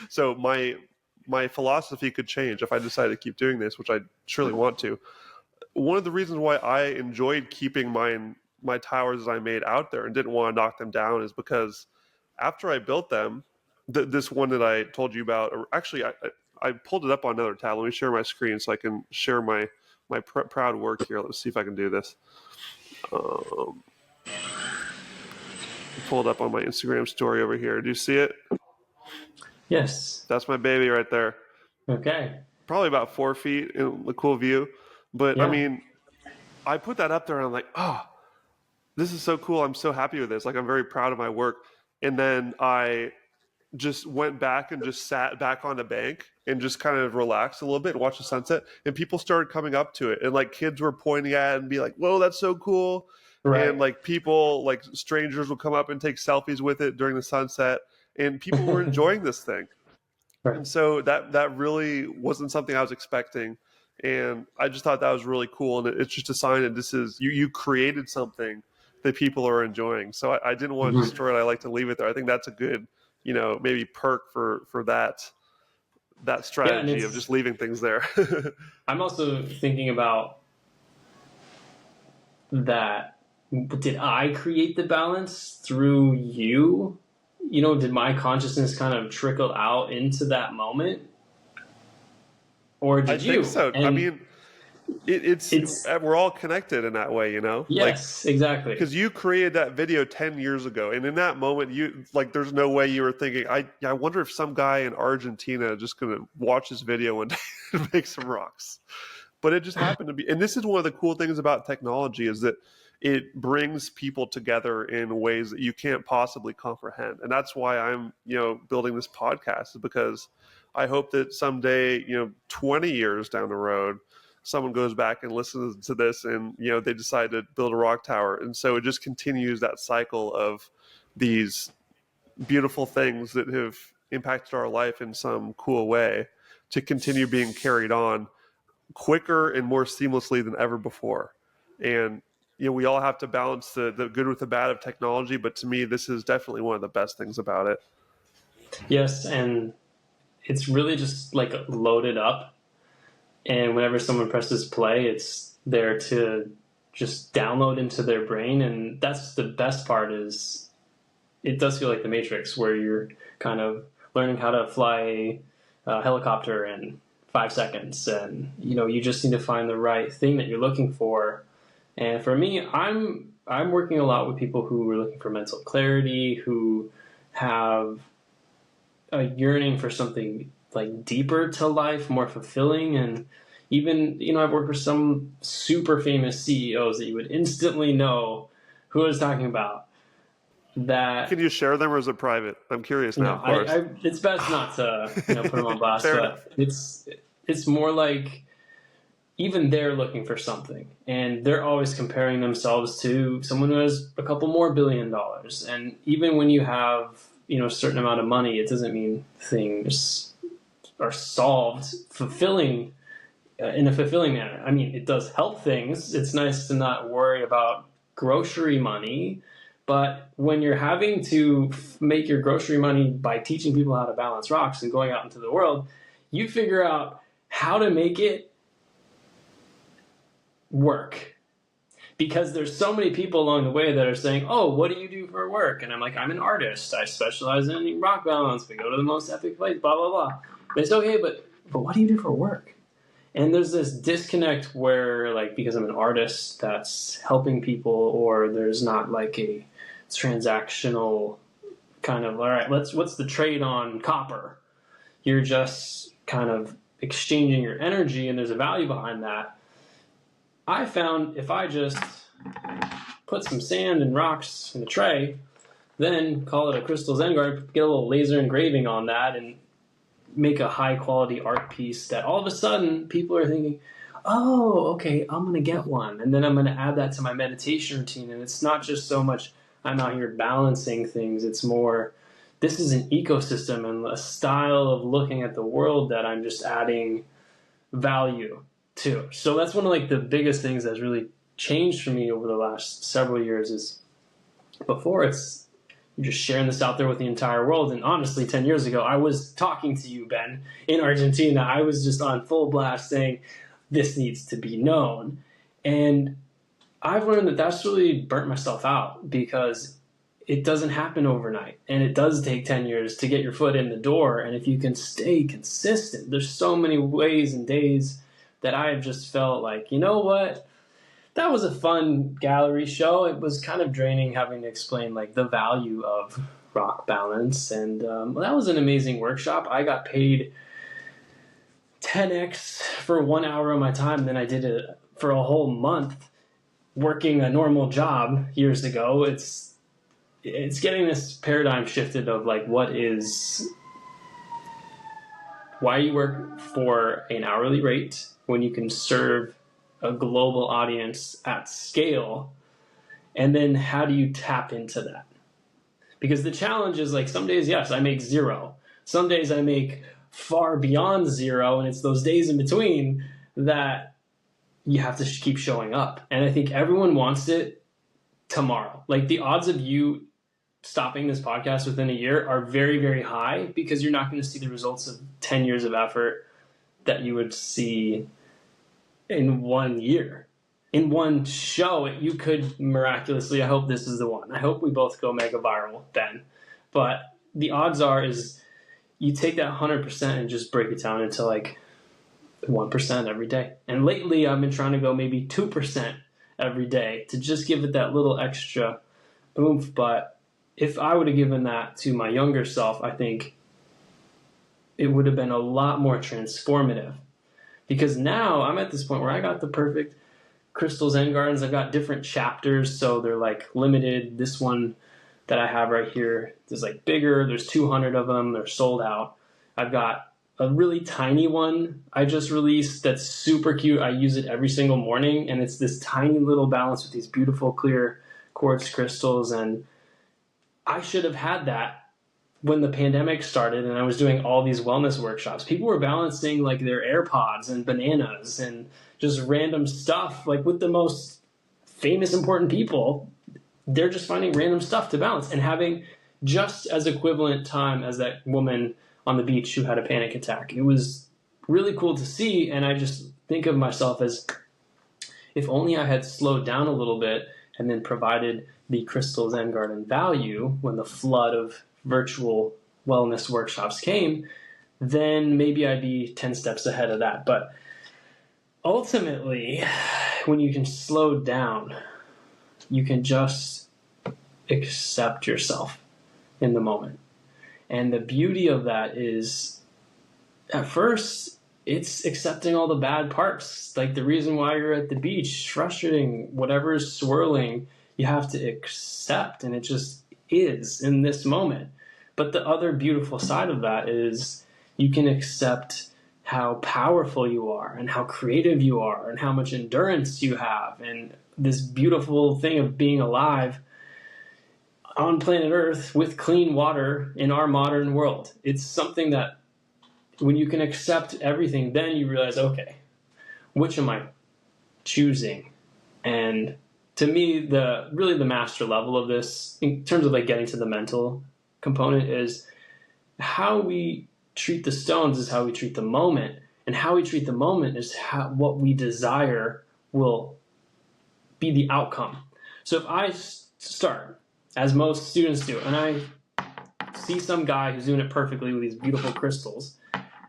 So my philosophy could change if I decided to keep doing this, which I surely want to. One of the reasons why I enjoyed keeping my towers that I made out there and didn't want to knock them down is because after I built them, this one that I told you about, or actually I pulled it up on another tab. Let me share my screen so I can share my proud work here. Let's see if I can do this. Pulled up on my Instagram story over here. Do you see it? Yes. That's my baby right there. Okay. Probably about 4 feet in the cool view. But I Yeah. mean, I put that up there and I'm like, oh, this is so cool. I'm so happy with this. Like, I'm very proud of my work. And then I just went back and just sat back on the bank and just kind of relaxed a little bit and watched the sunset. And people started coming up to it. And like kids were pointing at it and be like, whoa, that's so cool. And Right. like people, like strangers would come up and take selfies with it during the sunset. And people were enjoying this thing. Right. And so that really wasn't something I was expecting. And I just thought that was really cool. And it's just a sign that this is, you created something that people are enjoying. So I didn't want to destroy it. I like to leave it there. I think that's a good, maybe perk for that Yeah, and strategy of just leaving things there. I'm also thinking about that. Did I create the balance through you? Did my consciousness kind of trickle out into that moment? Or I did think you? so. I And mean, it's it's, we're all connected in that way, like, yes, exactly. because you created that video 10 years ago, and in that moment you like there's no way you were thinking, I wonder if some guy in Argentina is just gonna watch this video one day and make some rocks. But it just happened to be. And this is one of the cool things about technology, is that it brings people together in ways that you can't possibly comprehend. And that's why I'm building this podcast, is because I hope that someday, 20 years down the road, someone goes back and listens to this and they decide to build a rock tower. And so it just continues that cycle of these beautiful things that have impacted our life in some cool way to continue being carried on quicker and more seamlessly than ever before. And we all have to balance the good with the bad of technology, but to me, this is definitely one of the best things about it. Yes, and it's really just like loaded up, and whenever someone presses play, it's there to just download into their brain, and that's the best part. Is it does feel like the Matrix, where you're kind of learning how to fly a helicopter in 5 seconds, and you just need to find the right thing that you're looking for. And for me, I'm working a lot with people who are looking for mental clarity, who have a yearning for something like deeper to life, more fulfilling. And even, I've worked with some super famous CEOs that you would instantly know who I was talking about. That Can you share them, or is it private? I'm curious now. Of course, it's best not to put them on blast, Fair but enough. it's more like even they're looking for something, and they're always comparing themselves to someone who has a couple more $1 billion. And even when you have a certain amount of money, it doesn't mean things are solved fulfilling in a fulfilling manner. I mean, it does help things. It's nice to not worry about grocery money, but when you're having to make your grocery money by teaching people how to balance rocks and going out into the world, you figure out how to make it work. Because there's so many people along the way that are saying, oh, what do you do for work? And I'm like, I'm an artist. I specialize in rock balance. We go to the most epic place, blah, blah, blah. But it's okay, but what do you do for work? And there's this disconnect where, like, because I'm an artist that's helping people, or there's not like a transactional kind of, all right, what's the trade on copper? You're just kind of exchanging your energy, and there's a value behind that. I found if I just put some sand and rocks in a tray, then call it a crystal Zen garden, get a little laser engraving on that, and make a high quality art piece that all of a sudden people are thinking, oh, okay, I'm going to get one. And then I'm going to add that to my meditation routine. And it's not just so much I'm out here balancing things. It's more, this is an ecosystem and a style of looking at the world that I'm just adding value to. So that's one of like the biggest things that's really changed for me over the last several years. Is before it's you're just sharing this out there with the entire world. And honestly, 10 years ago, I was talking to you, Ben, in Argentina. I was just on full blast saying, this needs to be known. And I've learned that that's really burnt myself out, because it doesn't happen overnight. And it does take 10 years to get your foot in the door. And if you can stay consistent, there's so many ways and days that I have just felt like, you know what? That was a fun gallery show. It was kind of draining having to explain like the value of rock balance. And that was an amazing workshop. I got paid 10x for 1 hour of my time. Then I did it for a whole month working a normal job years ago. It's getting this paradigm shifted of like, why you work for an hourly rate when you can serve a global audience at scale, and then how do you tap into that? Because the challenge is like, some days, yes, I make zero. Some days I make far beyond zero, and it's those days in between that you have to keep showing up. And I think everyone wants it tomorrow. Like the odds of you stopping this podcast within a year are very, very high, because you're not going to see the results of 10 years of effort that you would see in 1 year. In one show, you could miraculously, I hope this is the one. I hope we both go mega viral, Ben. But the odds are is you take that 100% and just break it down into like 1% every day. And lately I've been trying to go maybe 2% every day to just give it that little extra oomph. But if I would have given that to my younger self, I think it would have been a lot more transformative. Because now I'm at this point where I got the perfect crystal Zen gardens. I've got different chapters, so they're like limited. This one that I have right here is like bigger. There's 200 of them. They're sold out. I've got a really tiny one I just released that's super cute. I use it every single morning, and it's this tiny little balance with these beautiful clear quartz crystals. And I should have had that when the pandemic started and I was doing all these wellness workshops. People were balancing like their AirPods and bananas and just random stuff, like with the most famous, important people, they're just finding random stuff to balance and having just as equivalent time as that woman on the beach who had a panic attack. It was really cool to see, and I just think of myself as, if only I had slowed down a little bit and then provided the Crystal Zen Garden value when the flood of virtual wellness workshops came, then maybe I'd be 10 steps ahead of that. But ultimately, when you can slow down, you can just accept yourself in the moment. And the beauty of that is, at first, it's accepting all the bad parts. Like the reason why you're at the beach, frustrating, whatever is swirling, you have to accept, and it just is in this moment. But the other beautiful side of that is you can accept how powerful you are and how creative you are and how much endurance you have and this beautiful thing of being alive on planet Earth with clean water in our modern world. It's something that when you can accept everything, then you realize, okay, which am I choosing? And to me, the master level of this, in terms of like getting to the mental component, is how we treat the stones is how we treat the moment, and how we treat the moment is what we desire will be the outcome. So if I start, as most students do, and I see some guy who's doing it perfectly with these beautiful crystals,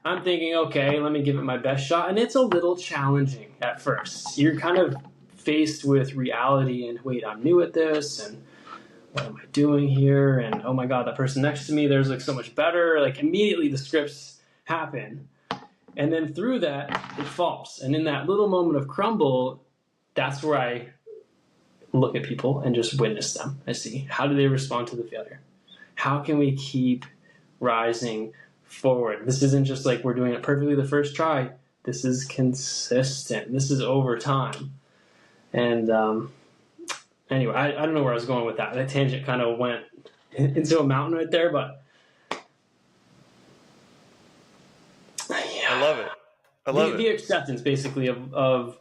I'm thinking, okay, let me give it my best shot, and it's a little challenging at first. You're kind of faced with reality, and wait, I'm new at this, and what am I doing here? And oh my God, that person next to me, there's like so much better. Like immediately the scripts happen. And then through that, it falls. And in that little moment of crumble, that's where I look at people and just witness them. I see, how do they respond to the failure? How can we keep rising forward? This isn't just like we're doing it perfectly the first try. This is consistent. This is over time. And anyway, I don't know where I was going with that. That tangent kind of went into a mountain right there, but yeah. I love it. I love the acceptance, basically, of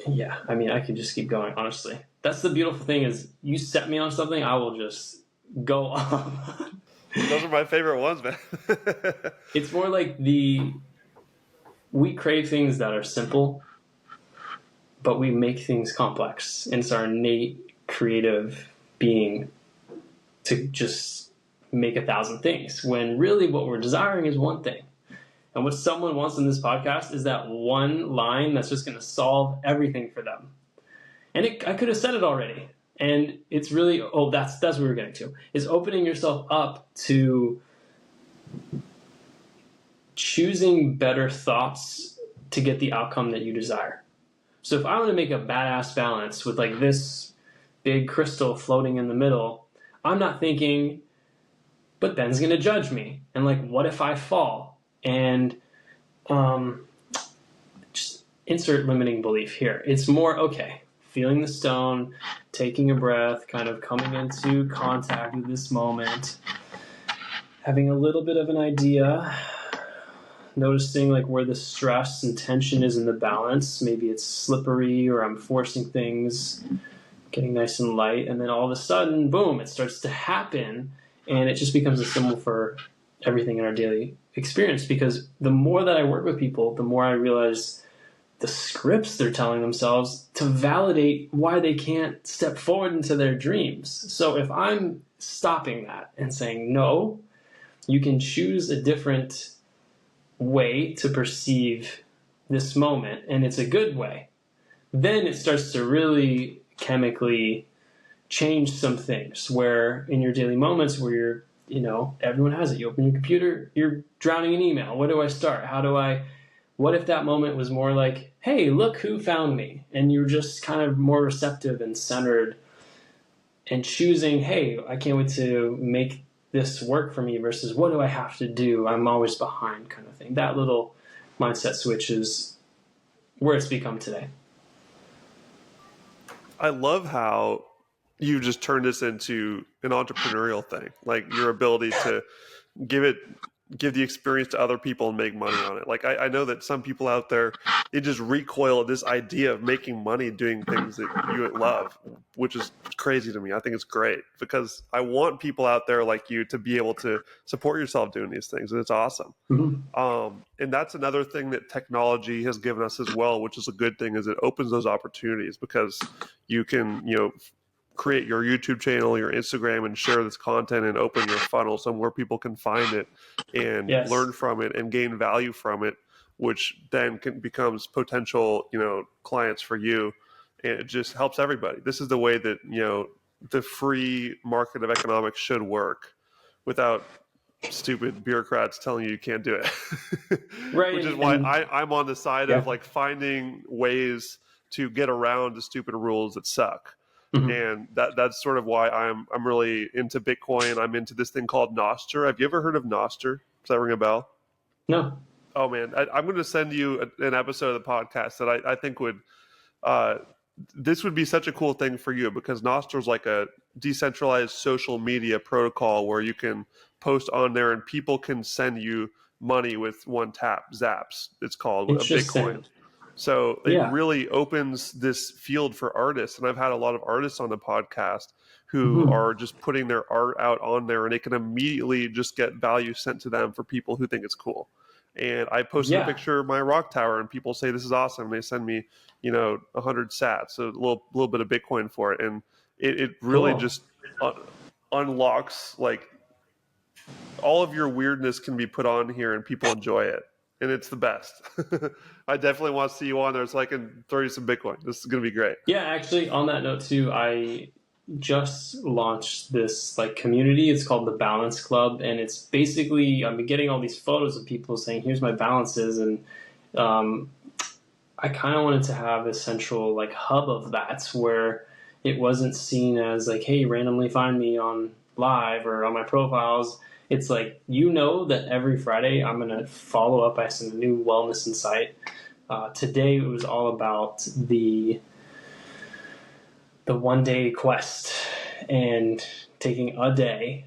yeah. I mean, I could just keep going. Honestly, that's the beautiful thing is you set me on something, I will just go off. Those are my favorite ones, man. It's more like we crave things that are simple, but we make things complex. And it's our innate creative being to just make 1,000 things, when really what we're desiring is one thing. And what someone wants in this podcast is that one line that's just going to solve everything for them. And I could have said it already. And it's really, that's what we're getting to, is opening yourself up to choosing better thoughts to get the outcome that you desire. So if I want to make a badass balance with like this big crystal floating in the middle, I'm not thinking, but Ben's going to judge me. And like, what if I fall? And just insert limiting belief here. It's more, okay, feeling the stone, taking a breath, kind of coming into contact with this moment, having a little bit of an idea, noticing like where the stress and tension is in the balance. Maybe it's slippery or I'm forcing things, getting nice and light, and then all of a sudden, boom, it starts to happen, and it just becomes a symbol for everything in our daily experience. Because the more that I work with people, the more I realize the scripts they're telling themselves to validate why they can't step forward into their dreams. So if I'm stopping that and saying, no, you can choose a different way to perceive this moment, and it's a good way, then it starts to really chemically change some things, where in your daily moments where everyone has it. You open your computer, you're drowning in email. Where do I start? What if that moment was more like, hey, look who found me? And you're just kind of more receptive and centered and choosing, hey, I can't wait to make this work for me, versus what do I have to do? I'm always behind, kind of thing. That little mindset switch is where it's become today. I love how you just turned this into an entrepreneurial thing, like your ability to give it give the experience to other people and make money on it. Like I know that some people out there, they just recoil at this idea of making money doing things that you love, which is crazy to me. I think it's great because I want people out there like you to be able to support yourself doing these things, and it's awesome. Mhm. And that's another thing that technology has given us as well, which is a good thing, is it opens those opportunities because you can, create your YouTube channel, your Instagram, and share this content and open your funnel somewhere people can find it and learn Yes. from it and gain value from it, which then becomes potential, clients for you. And it just helps everybody. This is the way that, the free market of economics should work without stupid bureaucrats telling you can't do it. Right. Which is why And I'm on the side of yeah. like finding ways to get around the stupid rules that suck. Mhm. And that's sort of why I'm really into Bitcoin. I'm into this thing called Nostr. Have you ever heard of Nostr? Does that ring a bell? No. Oh man, I'm going to send you an episode of the podcast that I think would uh, this would be such a cool thing for you, because Nostr is like a decentralized social media protocol where you can post on there and people can send you money with one tap. Zaps, it's called, a Bitcoin. Interesting. So it Yeah. really opens this field for artists. And I've had a lot of artists on the podcast who Mhm. are just putting their art out on there, and they can immediately just get value sent to them for people who think it's cool. And I posted a Yeah. picture of my rock tower, and people say this is awesome. They send me, 100 sats, a little bit of Bitcoin for it, and it really Cool. just unlocks, like, all of your weirdness can be put on here, and people enjoy it, and it's the best. I definitely want to see you on there so I can throw you some Bitcoin. This is going to be great. Yeah, actually, on that note too, I just launched this like community. It's called the Balance Club, and it's basically I've been getting all these photos of people saying, "Here's my balances," and um, I kind of wanted to have a central like hub of that where it wasn't seen as like, "Hey, randomly find me on live or on my profiles." It's like that every Friday I'm gonna follow up by some new wellness insight. Today it was all about the 1 day quest and taking a day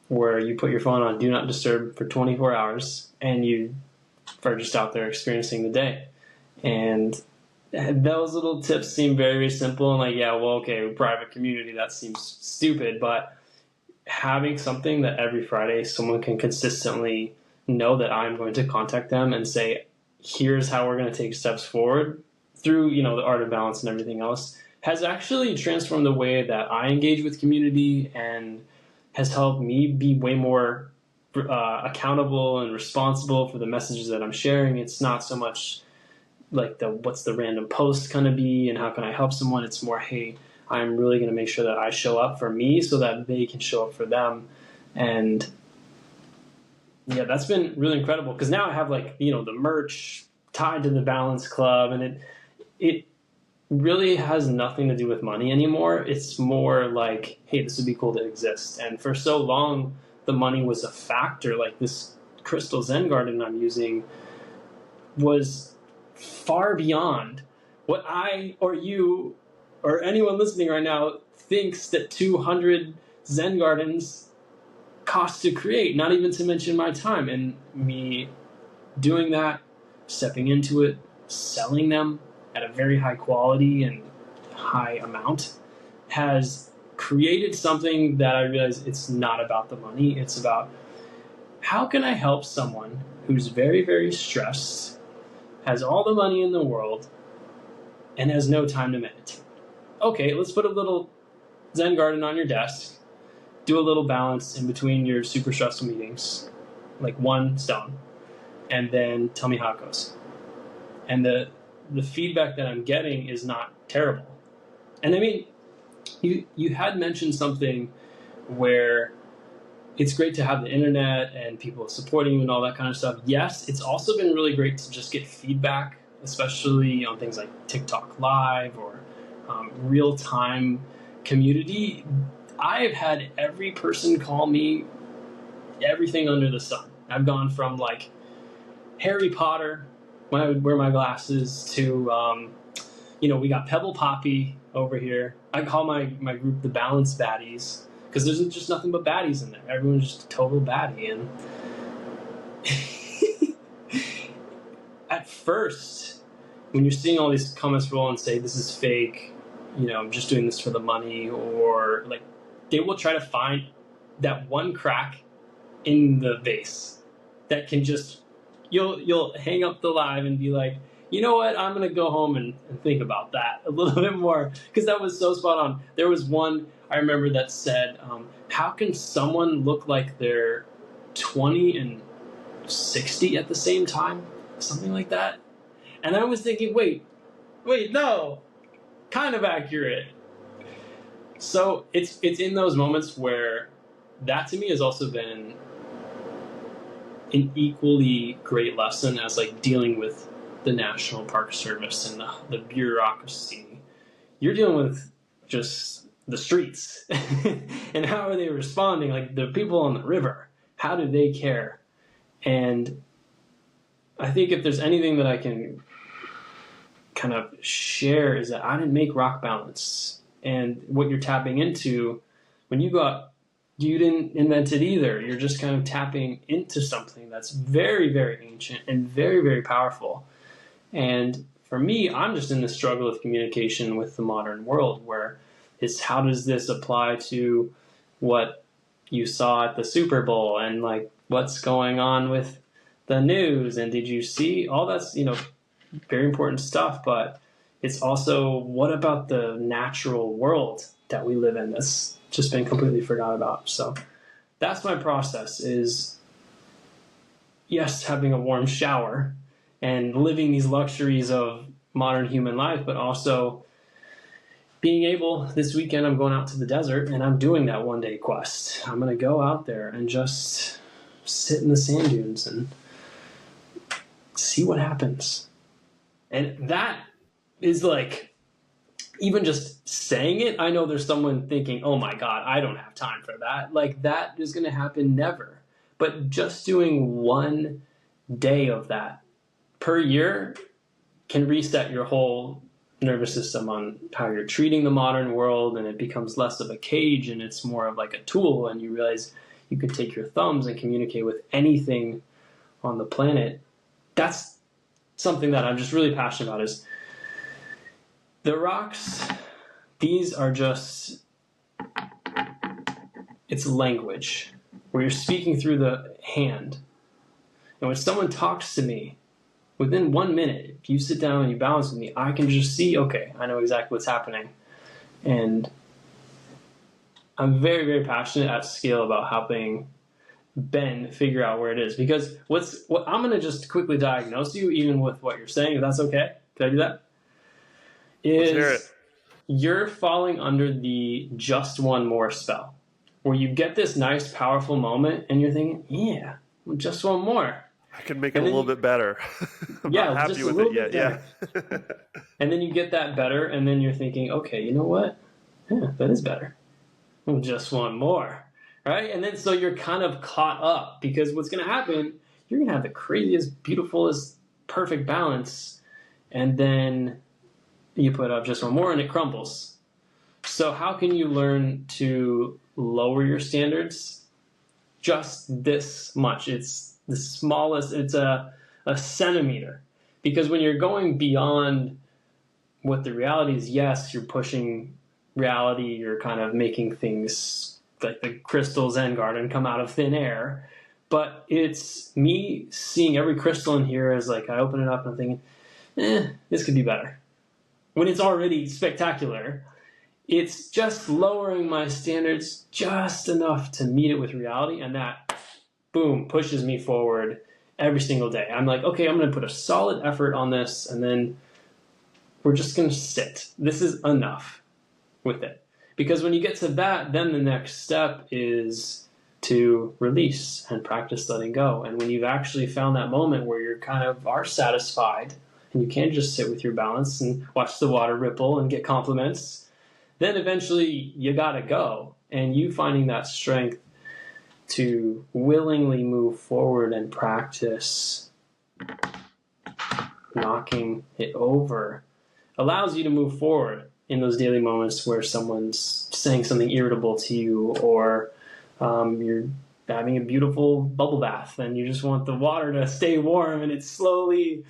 where you put your phone on do not disturb for 24 hours and you are just out there experiencing the day. And those little tips seem very, very simple and like, yeah, well, okay, private community, that seems stupid, but having something that every Friday someone can consistently know that I'm going to contact them and say, here's how we're going to take steps forward through, the art of balance and everything else, has actually transformed the way that I engage with community and has helped me be way more accountable and responsible for the messages that I'm sharing. It's not so much like what's the random post going to be and how can I help someone. It's more, hey, I'm really going to make sure that I show up for me so that they can show up for them. And yeah, that's been really incredible because now I have like, the merch tied to the Balance Club, and it really has nothing to do with money anymore. It's more like, hey, this would be cool to exist. And for so long, the money was a factor. Like this crystal Zen garden I'm using was far beyond what I or you or anyone listening right now thinks that 200 Zen gardens cost to create, not even to mention my time. And me doing that, stepping into it, selling them at a very high quality and high amount has created something that I realize it's not about the money. It's about how can I help someone who's very, very stressed, has all the money in the world, and has no time to meditate. Okay, let's put a little Zen garden on your desk, do a little balance in between your super stressful meetings, like one stone, and then tell me how it goes. And the feedback that I'm getting is not terrible. And I mean, you had mentioned something where it's great to have the internet and people supporting you and all that kind of stuff. Yes, it's also been really great to just get feedback, especially on things like TikTok Live or real-time community. I've had every person call me everything under the sun. I've gone from like Harry Potter when I would wear my glasses to, we got Pebble Poppy over here. I call my group the Balance Baddies because there's just nothing but baddies in there. Everyone's just a total baddie. And At first, when you're seeing all these comments roll and say this is fake, I'm just doing this for the money, or like they will try to find that one crack in the vase that can just you'll hang up the live and be like, you know what, I'm gonna go home and think about that a little bit more, because that was so spot on. There was one I remember that said, how can someone look like they're 20 and 60 at the same time, something like that. And I was thinking, wait, no, kind of accurate. So it's in those moments where that to me has also been an equally great lesson as like dealing with the National Park Service and the bureaucracy. You're dealing with just the streets and how are they responding? Like the people on the river, how do they care? And I think if there's anything that I can kind of share is that I didn't make rock balance. And what you're tapping into when you go out, you didn't invent it either. You're just kind of tapping into something that's very, very ancient and very, very powerful. And for me, I'm just in the struggle of communication with the modern world, where it's how does this apply to what you saw at the Super Bowl, and like what's going on with the news, and did you see all that's, very important stuff, but it's also what about the natural world that we live in that's just been completely forgot about. So that's my process is, yes, having a warm shower and living these luxuries of modern human life, but also being able, this weekend I'm going out to the desert and I'm doing that one day quest. I'm going to go out there and just sit in the sand dunes and see what happens. And that is like, even just saying it, I know there's someone thinking, oh my God, I don't have time for that. Like that is going to happen never. But just doing one day of that per year can reset your whole nervous system on how you're treating the modern world, and it becomes less of a cage and it's more of like a tool, and you realize you can take your thumbs and communicate with anything on the planet. That's something that I'm just really passionate about, is the rocks. These are just, it's language where you're speaking through the hand. And when someone talks to me, within 1 minute, if you sit down and you balance with me, I can just see, okay, I know exactly what's happening. And I'm very, very passionate at scale about helping Ben figure out where it is. Because what I'm going to just quickly diagnose you, even with what you're saying, if that's okay. Can I do that? Let's hear it. You're falling under the just one more spell, where you get this nice, powerful moment and you're thinking, yeah, just one more. I can make it a little bit better. I'm not happy with it yet. Yeah. And then you get that better, and then you're thinking, okay, you know what? Yeah, that is better. Well, just one more, right? And then so you're kind of caught up, because what's going to happen, you're going to have the craziest, beautifulest, perfect balance, and then you put up just one more and it crumbles. So how can you learn to lower your standards just this much? It's the smallest, it's a centimeter. Because when you're going beyond what the reality is, yes, you're pushing reality, you're kind of making things like the crystal Zen garden come out of thin air. But it's me seeing every crystal in here as like, I open it up and I'm thinking, this could be better. When it's already spectacular, it's just lowering my standards just enough to meet it with reality, and that, boom, pushes me forward every single day. I'm like, okay, I'm going to put a solid effort on this, and then we're just going to sit. This is enough with it. Because when you get to that, then the next step is to release and practice letting go. And when you've actually found that moment where you're kind of are satisfied, and you can't just sit with your balance and watch the water ripple and get compliments, then eventually you gotta go. And you finding that strength to willingly move forward and practice knocking it over allows you to move forward in those daily moments where someone's saying something irritable to you, or you're having a beautiful bubble bath and you just want the water to stay warm and it's slowly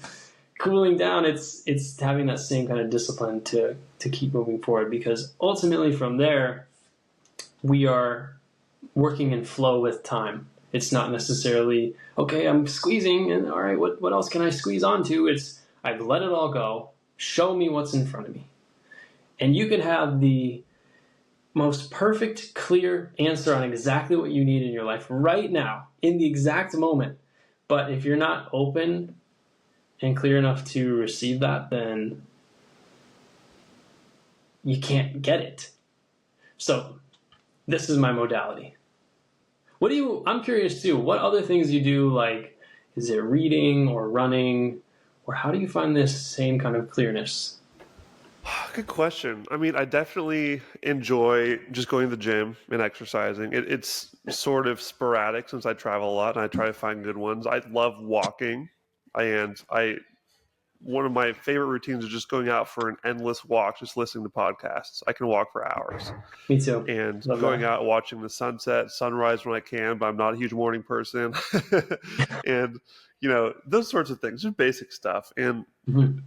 cooling down. It's having that same kind of discipline to keep moving forward, because ultimately from there we are working in flow with time. It's not necessarily, okay, I'm squeezing and all right, what else can I squeeze onto? It's, I've let it all go. Show me what's in front of me. And you can have the most perfect, clear answer on exactly what you need in your life right now, in the exact moment. But if you're not open and clear enough to receive that, then you can't get it. So this is my modality. I'm curious too, what other things you do, like, is it reading or running, or how do you find this same kind of clearness? Good question. I mean, I definitely enjoy just going to the gym and exercising. It's sort of sporadic since I travel a lot and I try to find good ones. I love walking, and one of my favorite routines is just going out for an endless walk, just listening to podcasts. I can walk for hours. Me too. And Love going that. out watching the sunset, sunrise when I can, but I'm not a huge morning person. And those sorts of things, just basic stuff. And Mm-hmm.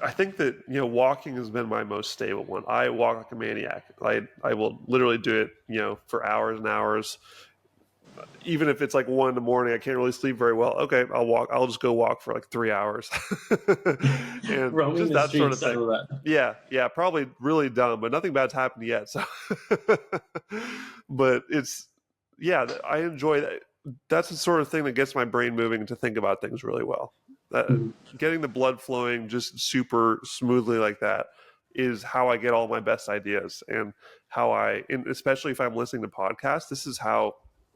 I think that walking has been my most stable one. I walk like a maniac. I will literally do it for hours and hours. Even if it's like 1 a.m, I can't really sleep very well. Okay, I'll walk. I'll just go walk for like 3 hours, and Roaming just the that sort of streets, I thing. love that. Yeah, probably really dumb, but nothing bad's happened yet. So, but I enjoy that. That's the sort of thing that gets my brain moving to think about things really well. Mm-hmm. Getting the blood flowing just super smoothly like that is how I get all my best ideas, and especially if I'm listening to podcasts, this is how.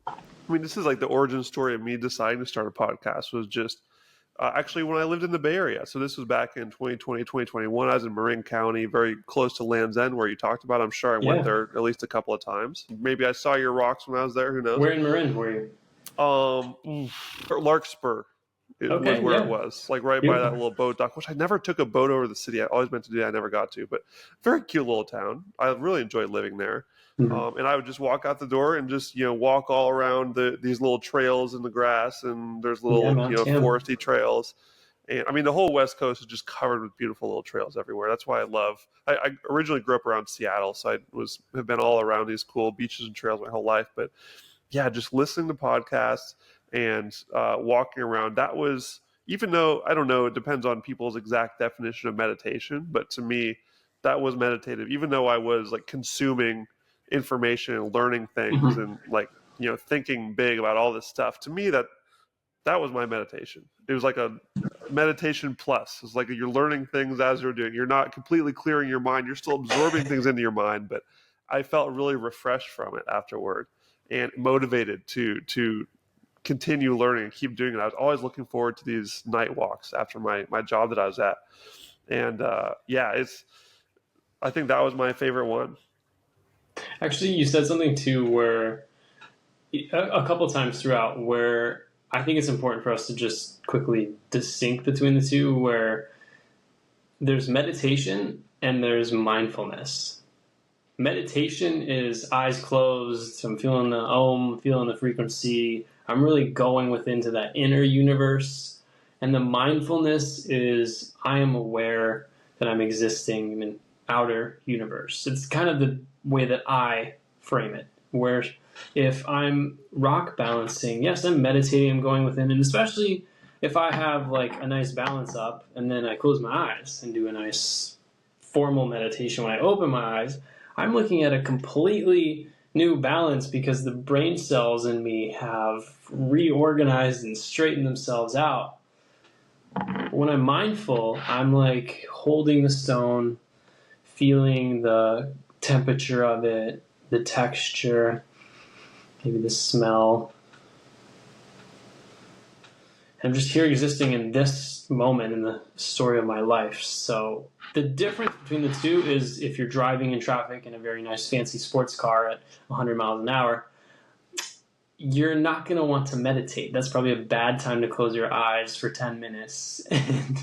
I mean, this is like the origin story of me deciding to start a podcast was just actually when I lived in the Bay Area. So this was back in 2020, 2021. I was in Marin County, very close to Land's End, where you talked about. I'm sure I went Yeah. there at least a couple of times. Maybe I saw your rocks when I was there. Who knows? Where in Marin were you? Um, Larkspur. It was Okay, where it yeah. was, like right by that Beautiful. little boat dock, which I never took a boat over the city. I always meant to do that. I never got to, but very cute little town. I really enjoyed living there. Mm-hmm. And I would just walk out the door and just, walk all around these little trails in the grass, and there's Yeah, little, Mount Tam. foresty trails. And I mean, the whole West Coast is just covered with beautiful little trails everywhere. That's why I originally grew up around Seattle. So have been all around these cool beaches and trails my whole life. But yeah, just listening to podcasts and walking around. That was, even though I don't know, it depends on people's exact definition of meditation, but to me, that was meditative. Even though I was like consuming information and learning things Mm-hmm. and like thinking big about all this stuff. To me, that was my meditation. It was like a meditation plus. It's like you're learning things as you're doing. You're not completely clearing your mind. You're still absorbing things into your mind, but I felt really refreshed from it afterward and motivated to continue learning and keep doing it. I was always looking forward to these night walks after my job that I was at. And I think that was my favorite one. Actually, you said something too where a couple times throughout where I think it's important for us to just quickly distinct between the two, where there's meditation and there's mindfulness. Meditation is eyes closed. I'm feeling the om, feeling the frequency. I'm really going within to that inner universe. And the mindfulness is I am aware that I'm existing in an outer universe. It's kind of the way that I frame it. Where if I'm rock balancing, yes, I'm meditating, I'm going within, and especially if I have like a nice balance up and then I close my eyes and do a nice formal meditation when I open my eyes, I'm looking at a completely new balance because the brain cells in me have reorganized and straightened themselves out. When I'm mindful, I'm like holding the stone, feeling the temperature of it, the texture, maybe the smell. I'm just here existing in this moment in the story of my life. So the difference between the two is if you're driving in traffic in a very nice fancy sports car at 100 miles an hour, you're not going to want to meditate. That's probably a bad time to close your eyes for 10 minutes and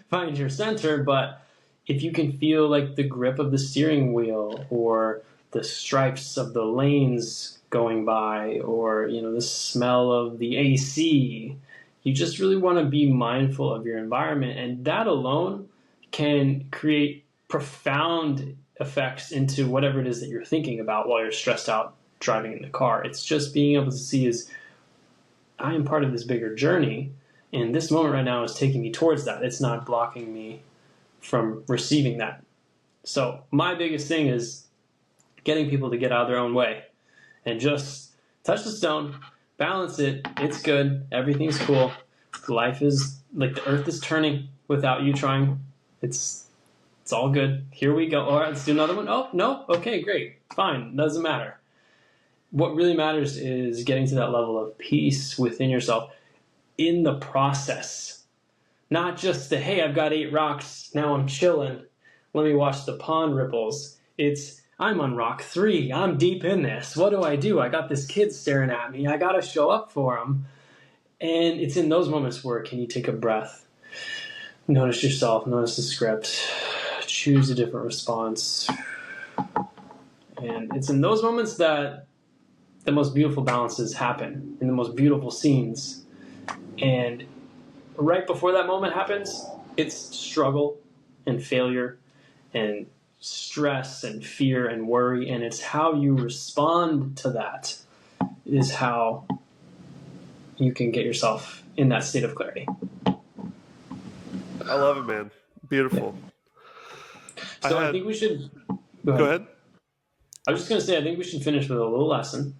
find your center. But if you can feel like the grip of the steering wheel or the stripes of the lanes going by, or the smell of the AC. You just really want to be mindful of your environment, and that alone can create profound effects into whatever it is that you're thinking about while you're stressed out driving in the car. It's just being able to see is, I am part of this bigger journey, and this moment right now is taking me towards that. It's not blocking me from receiving that. So my biggest thing is getting people to get out of their own way and just touch the stone, balance it. It's good. Everything's cool. Life is like the earth is turning without you trying. It's all good. Here we go. All right, let's do another one. Oh, no? Okay, great. Fine. Doesn't matter. What really matters is getting to that level of peace within yourself in the process. Not just the, hey, I've got 8 rocks. Now I'm chilling. Let me watch the pond ripples. It's, I'm on rock 3. I'm deep in this. What do? I got this kid staring at me. I got to show up for him. And it's in those moments where can you take a breath? Notice yourself. Notice the script. Choose a different response. And it's in those moments that the most beautiful balances happen, in the most beautiful scenes. And right before that moment happens, it's struggle and failure and stress and fear and worry, and it's how you respond to that is how you can get yourself in that state of clarity. I love it, man. Beautiful. So I think we should go ahead. I was just going to say, I think we should finish with a little lesson.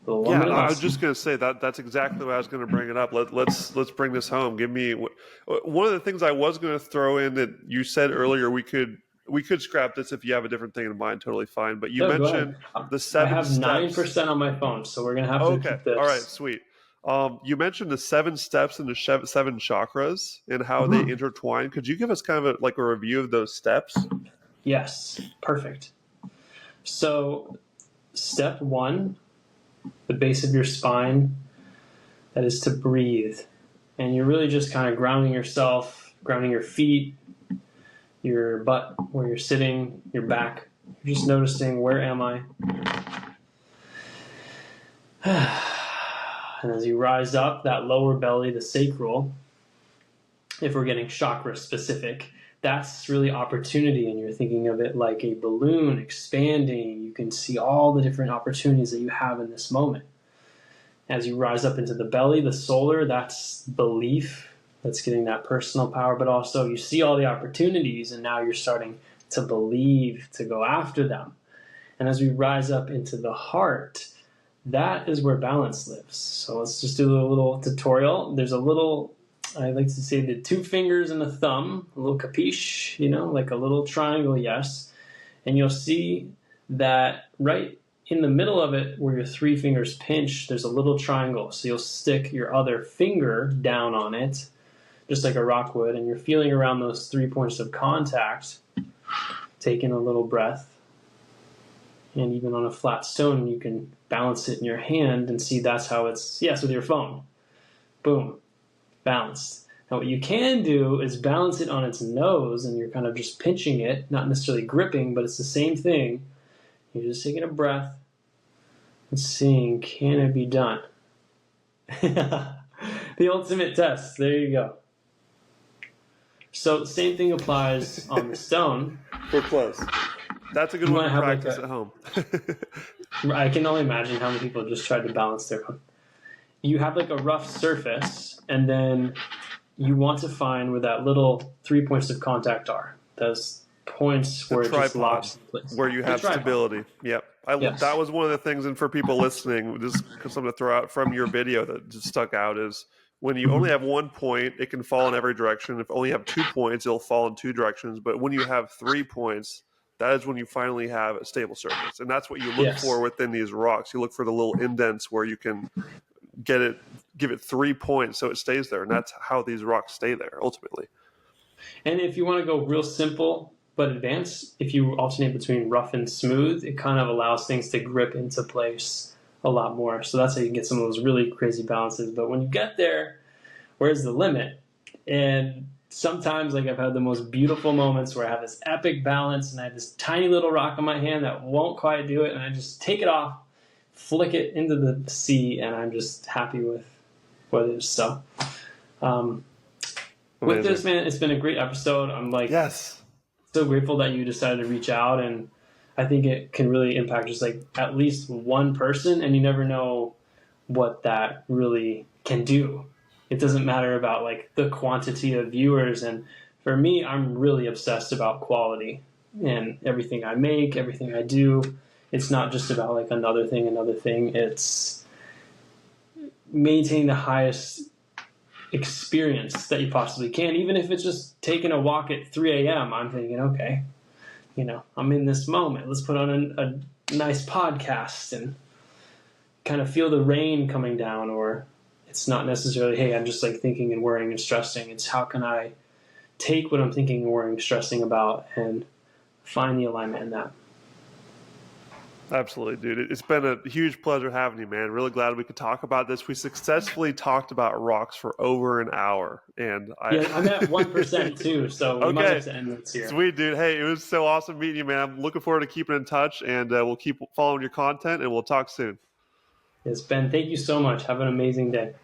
Yeah, I was just going to say that's exactly why I was going to bring it up. Let's bring this home. Give me one of the things I was going to throw in that you said earlier. We could scrap this if you have a different thing in mind. Totally fine. But you mentioned the 7 steps. I have 9% on my phone, so we're going to have to keep this. All right, sweet. You mentioned the 7 steps and the 7 chakras and how they intertwine. Could you give us kind of a review of those steps? Yes, perfect. So step 1, the base of your spine, that is to breathe. And you're really just kind of grounding yourself, grounding your feet, your butt, where you're sitting, your back. You're just noticing, where am I? And as you rise up, that lower belly, the sacral, if we're getting chakra specific, that's really opportunity, and you're thinking of it like a balloon expanding. You can see all the different opportunities that you have in this moment. As you rise up into the belly, the solar, that's belief, that's getting that personal power, but also you see all the opportunities, and now you're starting to believe, to go after them. And as we rise up into the heart, that is where balance lives. So let's just do a little tutorial. There's a little, I like to say, the 2 fingers and a thumb, a little capiche, like a little triangle, yes. And you'll see that right in the middle of it, where your 3 fingers pinch, there's a little triangle. So you'll stick your other finger down on it, just like a rock would, and you're feeling around those 3 points of contact, taking a little breath. And even on a flat stone, you can balance it in your hand and see that's how it's, yes, with your phone. Boom. Balanced. Now what you can do is balance it on its nose, and you're kind of just pinching it, not necessarily gripping, but it's the same thing. You're just taking a breath and seeing, can it be done? The ultimate test. There you go. So the same thing applies on the stone. We're close. That's a good one to practice at home. I can only imagine how many people just tried to balance their phone. You have like a rough surface, and then you want to find where that little 3 points of contact are. Those points where it just locks in place. Where you have stability. Yep. Yes. That was one of the things, and for people listening, just something to throw out from your video that just stuck out is when you only have 1 point, it can fall in every direction. If you only have 2 points, it'll fall in 2 directions. But when you have 3 points, that is when you finally have a stable surface. And that's what you look for within these rocks. You look for the little indents where you can give it 3 points so it stays there. And that's how these rocks stay there ultimately. And if you want to go real simple but advanced, if you alternate between rough and smooth, it kind of allows things to grip into place a lot more. So that's how you can get some of those really crazy balances. But when you get there, where's the limit? And sometimes, like, I've had the most beautiful moments where I have this epic balance and I have this tiny little rock in my hand that won't quite do it, and I just take it off, flick it into the sea, and I'm just happy with what it is. So, with this, man, it's been a great episode. I'm like, yes, so grateful that you decided to reach out, and I think it can really impact just like at least one person, and you never know what that really can do. It doesn't matter about like the quantity of viewers, and for me, I'm really obsessed about quality and everything I make, everything I do. It's not just about like another thing. It's maintaining the highest experience that you possibly can, even if it's just taking a walk at 3 a.m. I'm thinking, okay, I'm in this moment. Let's put on a nice podcast and kind of feel the rain coming down. Or it's not necessarily, hey, I'm just like thinking and worrying and stressing. It's how can I take what I'm thinking and worrying, stressing about, and find the alignment in that. absolutely, dude. It's been a huge pleasure having you, man. Really glad we could talk about this. We successfully talked about rocks for over an hour, and I'm at 1% too, so we might have to end this here. Sweet, dude. Hey, it was so awesome meeting you, man. I'm looking forward to keeping in touch, and we'll keep following your content, and we'll talk soon. Yes, Ben, thank you so much. Have an amazing day.